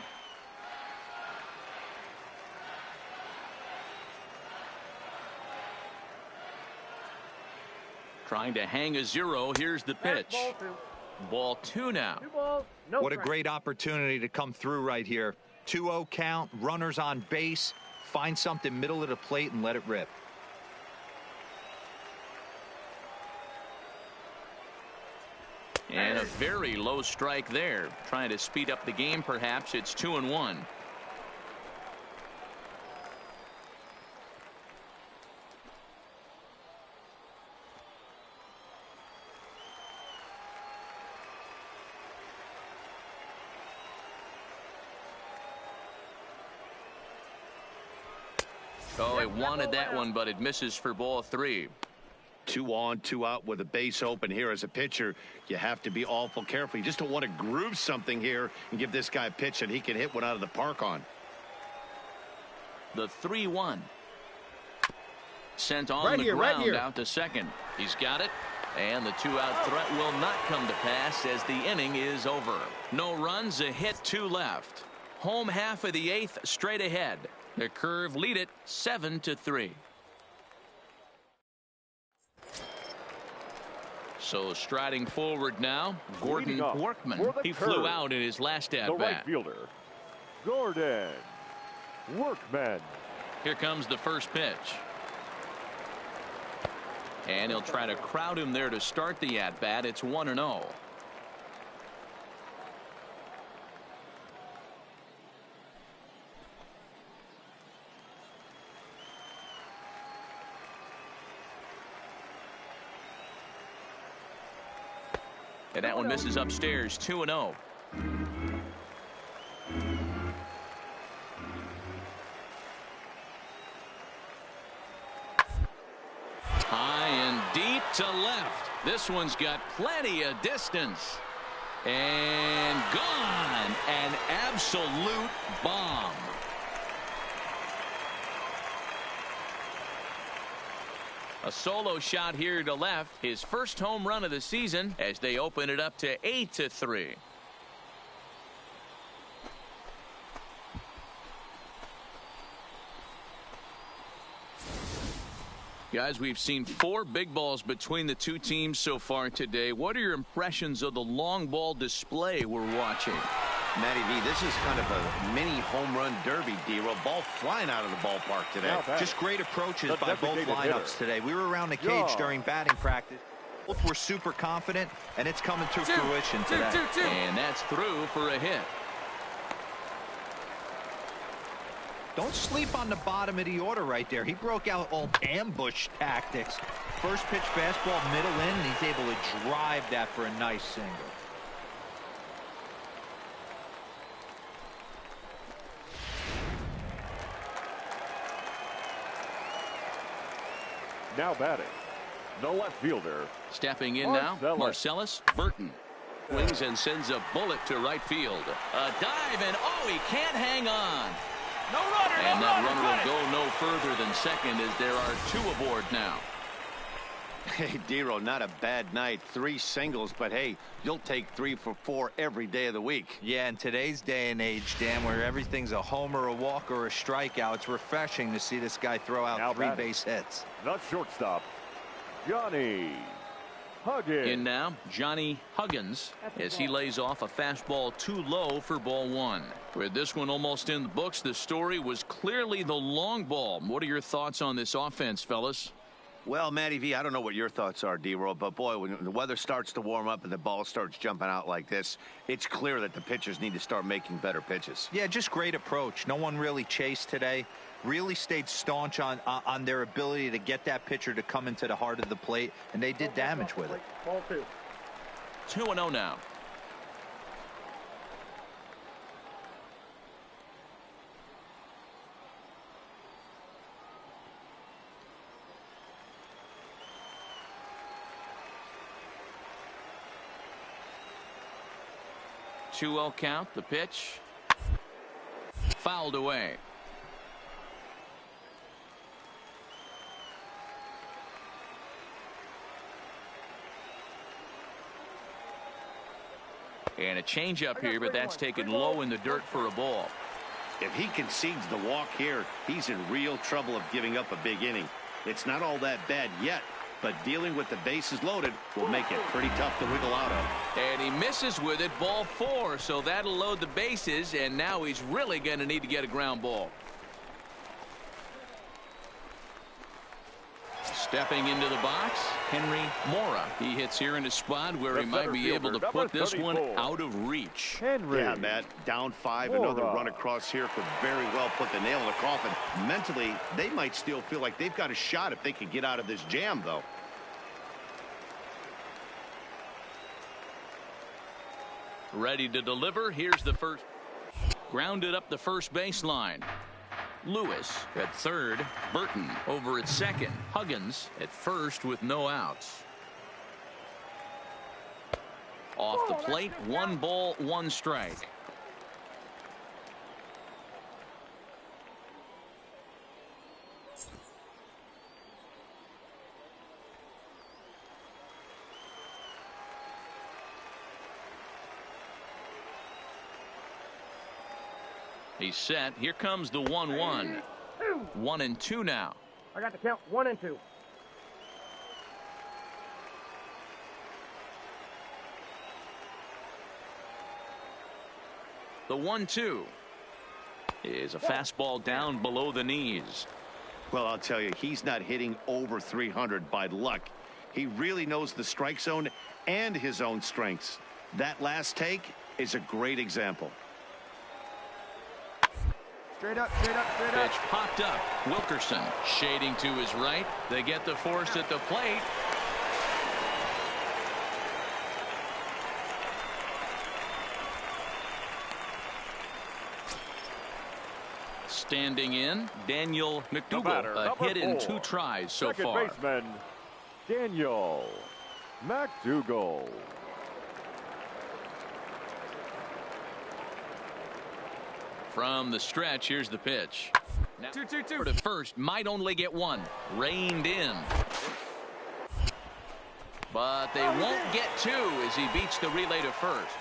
Trying to hang a 0. Here's the pitch. Ball 2 now. What a great opportunity to come through right here. 2-0 count, runners on base. Find something middle of the plate and let it rip. And a very low strike there. Trying to speed up the game, perhaps. It's 2-1. Oh, it wanted that one, but it misses for ball 3. 2 on, 2 out with a base open here as a pitcher. You have to be awful careful. You just don't want to groove something here and give this guy a pitch that he can hit one out of the park on. The 3-1. Sent on the ground out to second. He's got it. And the two-out threat will not come to pass as the inning is over. No runs, a hit, 2 left. Home half of the 8th straight ahead. The Curve lead it 7-3. So striding forward now, Gordon Workman. He flew out in his last at-bat. The right fielder, Gordon Workman. Here comes the first pitch. And he'll try to crowd him there to start the at-bat. It's 1-0. And that one misses upstairs. 2-0. High and deep to left. This one's got plenty of distance. And gone. An absolute bomb. A solo shot here to left. His first home run of the season as they open it up to 8-3. Guys, we've seen 4 big balls between the two teams so far today. What are your impressions of the long ball display we're watching? Matty V, this is kind of a mini home run derby, D-Roll. Ball flying out of the ballpark today. Just great approaches by both lineups today. We were around the cage during batting practice. Both were super confident, and it's coming to fruition today. And that's through for a hit. Don't sleep on the bottom of the order right there. He broke out all ambush tactics. First pitch fastball, middle in, and he's able to drive that for a nice single. Now batting, the left fielder. Stepping in now, Marcellus Burton. Swings and sends a bullet to right field. A dive, and oh, he can't hang on. No runner, and that runner will go no further than second as there are 2 aboard now. Hey, D-Roll, not a bad night. 3 singles, but hey, you'll take 3 for 4 every day of the week. Yeah, in today's day and age, Dan, where everything's a homer, a walk, or a strikeout, it's refreshing to see this guy throw out now 3 base hits. The shortstop, Johnny Huggins. In now, Johnny Huggins, as he lays off a fastball too low for ball 1. With this one almost in the books, the story was clearly the long ball. What are your thoughts on this offense, fellas? Well, Matty V, I don't know what your thoughts are, D-Roll, but boy, when the weather starts to warm up and the ball starts jumping out like this, it's clear that the pitchers need to start making better pitches. Yeah, just great approach. No one really chased today. Really stayed staunch on their ability to get that pitcher to come into the heart of the plate, and they did damage with it. Ball 2. 2-0 now. Two-0 count. The pitch fouled away. And a changeup here, but that's taken low in the dirt for a ball. If he concedes the walk here, he's in real trouble of giving up a big inning. It's not all that bad yet, but dealing with the bases loaded will make it pretty tough to wiggle out of. And he misses with it, ball 4, so that'll load the bases, and now he's really going to need to get a ground ball. Stepping into the box, Henry Mora. He hits here in a spot where he might be able to put this one out of reach. Yeah, Matt, down 5. Another run across here could very well put the nail in the coffin. Mentally, they might still feel like they've got a shot if they could get out of this jam, though. Ready to deliver. Here's the first. Grounded up the first baseline. Lewis at third. Burton over at second. Huggins at first with no outs. Off the plate, 1 ball, 1 strike. He's set. Here comes the 1-1. 1-2 now. I got the count 1 and 2. The 1-2 is a fastball down below the knees. Well, I'll tell you, he's not hitting over 300 by luck. He really knows the strike zone and his own strengths. That last take is a great example. Straight up, straight up, straight up. Pitch popped up. Wilkerson shading to his right. They get the force at the plate. Standing in, Daniel McDougal, a hit in 2 tries so far. Second baseman, Daniel McDougal. From the stretch, here's the pitch. Now, 2-2-2. to first, might only get 1. Reined in. But they won't get 2 as he beats the relay to first.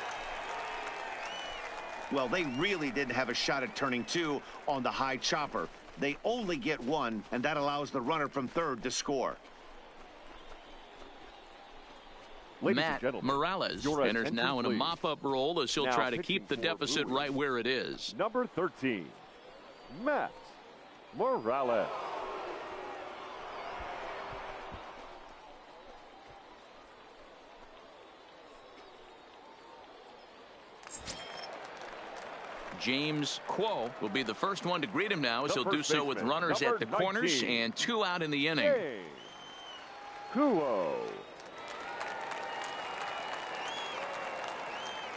Well, they really didn't have a shot at turning 2 on the high chopper. They only get 1, and that allows the runner from third to score. Ladies and Matt gentlemen, Morales your enters attention, now in a please. mop-up role as he'll Now try to pitching keep the for deficit Brewers, right where it is. Number 13, Matt Morales. James Quo will be the first one to greet him now as The he'll do first so with baseman, runners at number the corners 19. and 2 out in the inning. James Kuo.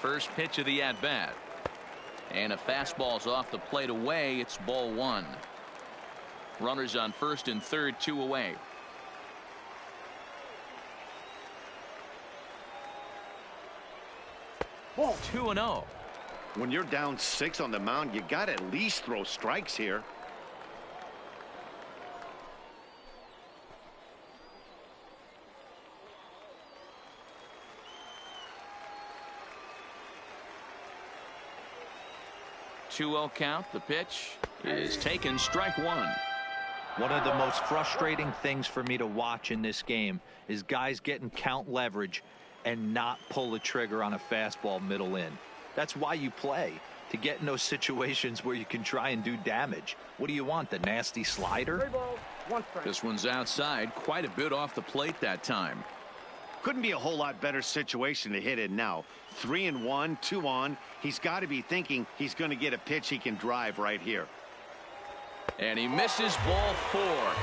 First pitch of the at-bat. And a fastball's off the plate away. It's ball 1. Runners on first and third, 2 away. Ball. 2-0. When you're down 6 on the mound, you got to at least throw strikes here. Two-0 count. The pitch is taken. Strike 1. One of the most frustrating things for me to watch in this game is guys getting count leverage and not pull the trigger on a fastball middle in. That's why you play, to get in those situations where you can try and do damage. What do you want, the nasty slider? 3 balls, 1 strike. This one's outside, quite a bit off the plate that time. Couldn't be a whole lot better situation to hit in now. 3-1, 2 on. He's got to be thinking he's going to get a pitch he can drive right here. And he misses ball 4.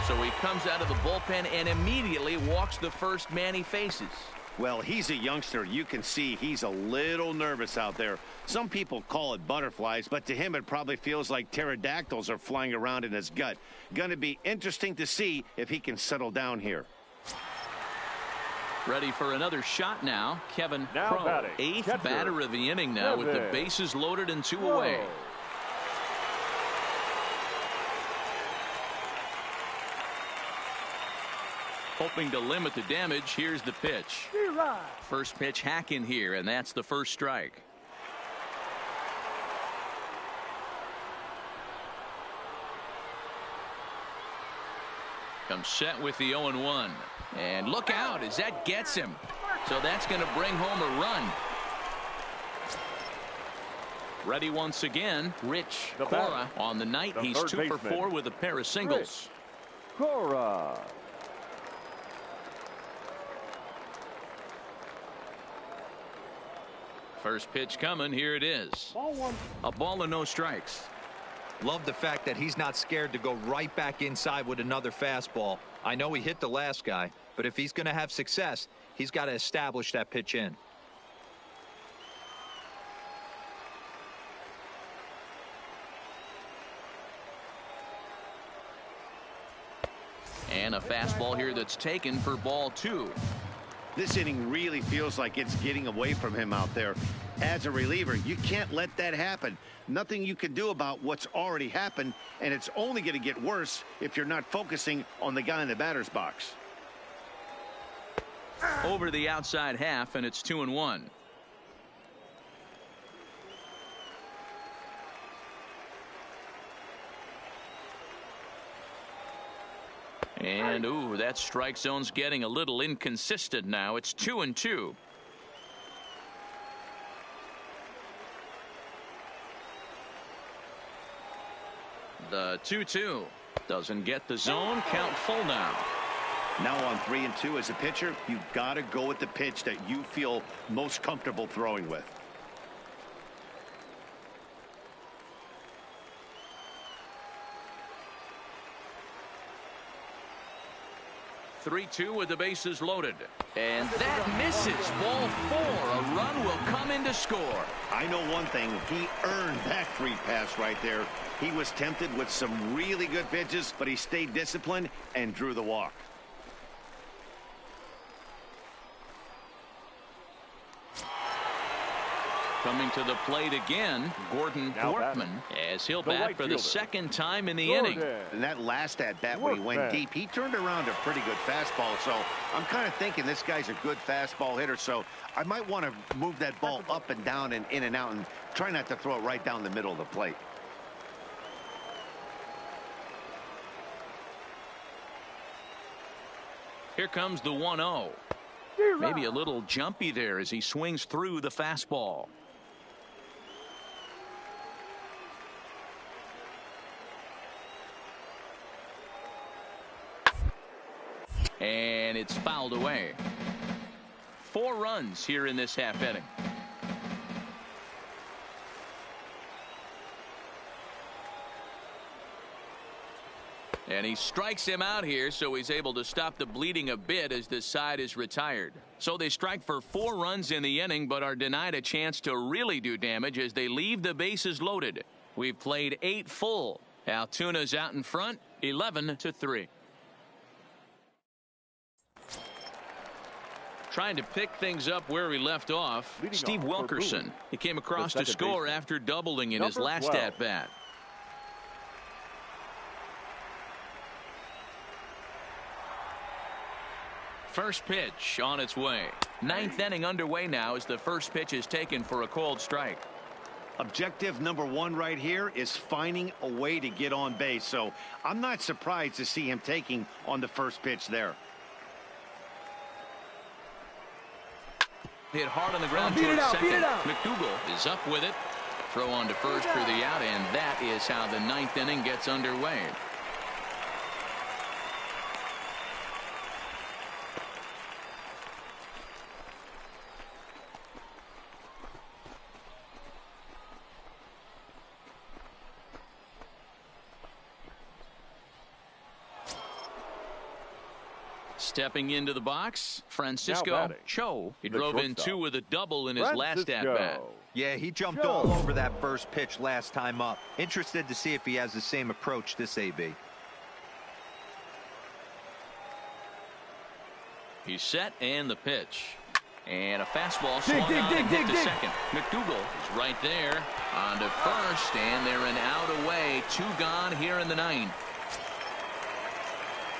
So he comes out of the bullpen and immediately walks the first man he faces. Well, he's a youngster. You can see he's a little nervous out there. Some people call it butterflies, but to him it probably feels like pterodactyls are flying around in his gut. Going to be interesting to see if he can settle down here. Ready for another shot now. Kevin Now Crowe, batting, 8th catcher, batter of the inning now with the Kevin bases loaded and 2 away. Hoping to limit the damage. Here's the pitch. Right. First pitch hack in here, and that's the first strike. Comes set with the 0-1. And look out as that gets him. So that's going to bring home a run. Ready once again, Rich The Cora batter, on the night. the He's third 2 for baseman, 4 with a pair of singles. Cora. First pitch coming. Here it is. Ball 1. A ball and no strikes. Love the fact that he's not scared to go right back inside with another fastball. I know he hit the last guy, but if he's going to have success, he's got to establish that pitch in. And a fastball here that's taken for ball 2. This inning really feels like it's getting away from him out there. As a reliever, you can't let that happen. Nothing you can do about what's already happened, and it's only going to get worse if you're not focusing on the guy in the batter's box. Over the outside half, and it's 2-1. And, ooh, that strike zone's getting a little inconsistent now. It's 2-2. The 2-2 doesn't get the zone. Count full now. Now on 3-2 as a pitcher, you've got to go with the pitch that you feel most comfortable throwing with. 3-2 with the bases loaded. And that misses. Ball 4. A run will come in to score. I know one thing. He earned that free pass right there. He was tempted with some really good pitches, but he stayed disciplined and drew the walk. Coming to the plate again, Gordon Workman, as he'll bat for the second time in the inning. And that last at-bat when he went deep, he turned around a pretty good fastball. So I'm kind of thinking this guy's a good fastball hitter. So I might want to move that ball up and down and in and out and try not to throw it right down the middle of the plate. Here comes the 1-0. Maybe a little jumpy there as he swings through the fastball. And it's fouled away. 4 runs here in this half inning. And he strikes him out here, so he's able to stop the bleeding a bit as this side is retired. So they strike for 4 runs in the inning, but are denied a chance to really do damage as they leave the bases loaded. We've played 8 full. Altuna's out in front, 11-3. Trying to pick things up where he left off, Steve Wilkerson. He came across to score after doubling in his last at-bat. First pitch on its way. 9th inning underway now as the first pitch is taken for a called strike. Objective number 1 right here is finding a way to get on base. So I'm not surprised to see him taking on the first pitch there. Hit hard on the ground towards second. McDougal is up with it. Throw on to first for the out, and that is how the 9th inning gets underway. Stepping into the box, Francisco Cho. He drove in 2 with a double in his last at-bat. Yeah, he jumped all over that first pitch last time up. Interested to see if he has the same approach this AB. He's set and the pitch. And a fastball swung on and hit to second. McDougal is right there on to first, and they're an out away. 2 gone here in the 9th.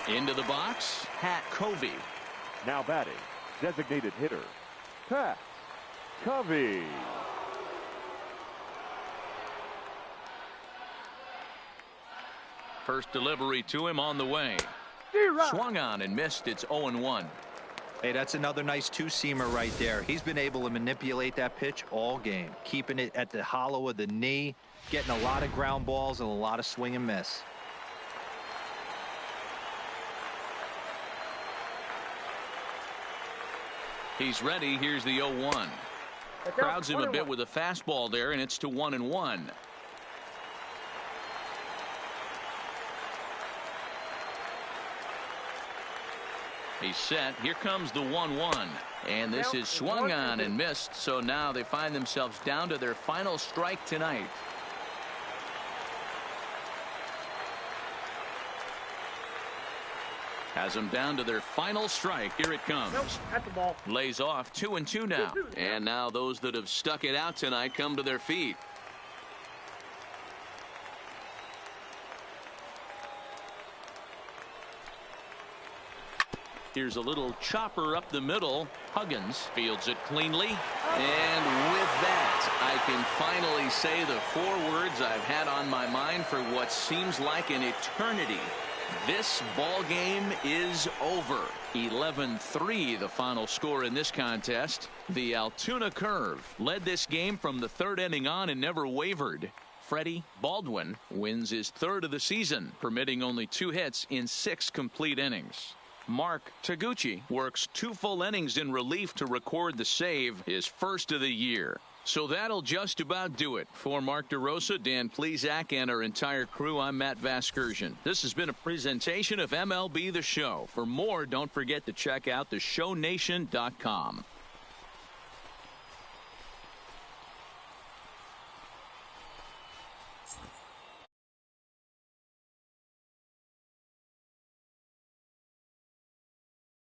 Into the box, Pat Covey. Now batting, designated hitter, Pat Covey. First delivery to him on the way. Swung on and missed. It's 0-1. Hey, that's another nice 2-seamer right there. He's been able to manipulate that pitch all game, keeping it at the hollow of the knee, getting a lot of ground balls and a lot of swing and miss. He's ready. Here's the 0-1. Crowds him a bit with a fastball there, and it's to 1-1. He's set. Here comes the 1-1. And this is swung on and missed. So now they find themselves down to their final strike tonight. Has them down to their final strike. Here it comes. At the ball. Lays off 2-2 now. And now those that have stuck it out tonight come to their feet. Here's a little chopper up the middle. Huggins fields it cleanly. And with that, I can finally say the 4 words I've had on my mind for what seems like an eternity. This ball game is over. 11-3 the final score in this contest. The Altoona Curve led this game from the third inning on and never wavered. Freddie Baldwin wins his third of the season, permitting only 2 hits in 6 complete innings. Mark Taguchi works 2 full innings in relief to record the save, his first of the year. So that'll just about do it. For Mark DeRosa, Dan Plesac, and our entire crew, I'm Matt Vasgersian. This has been a presentation of MLB The Show. For more, don't forget to check out theshownation.com.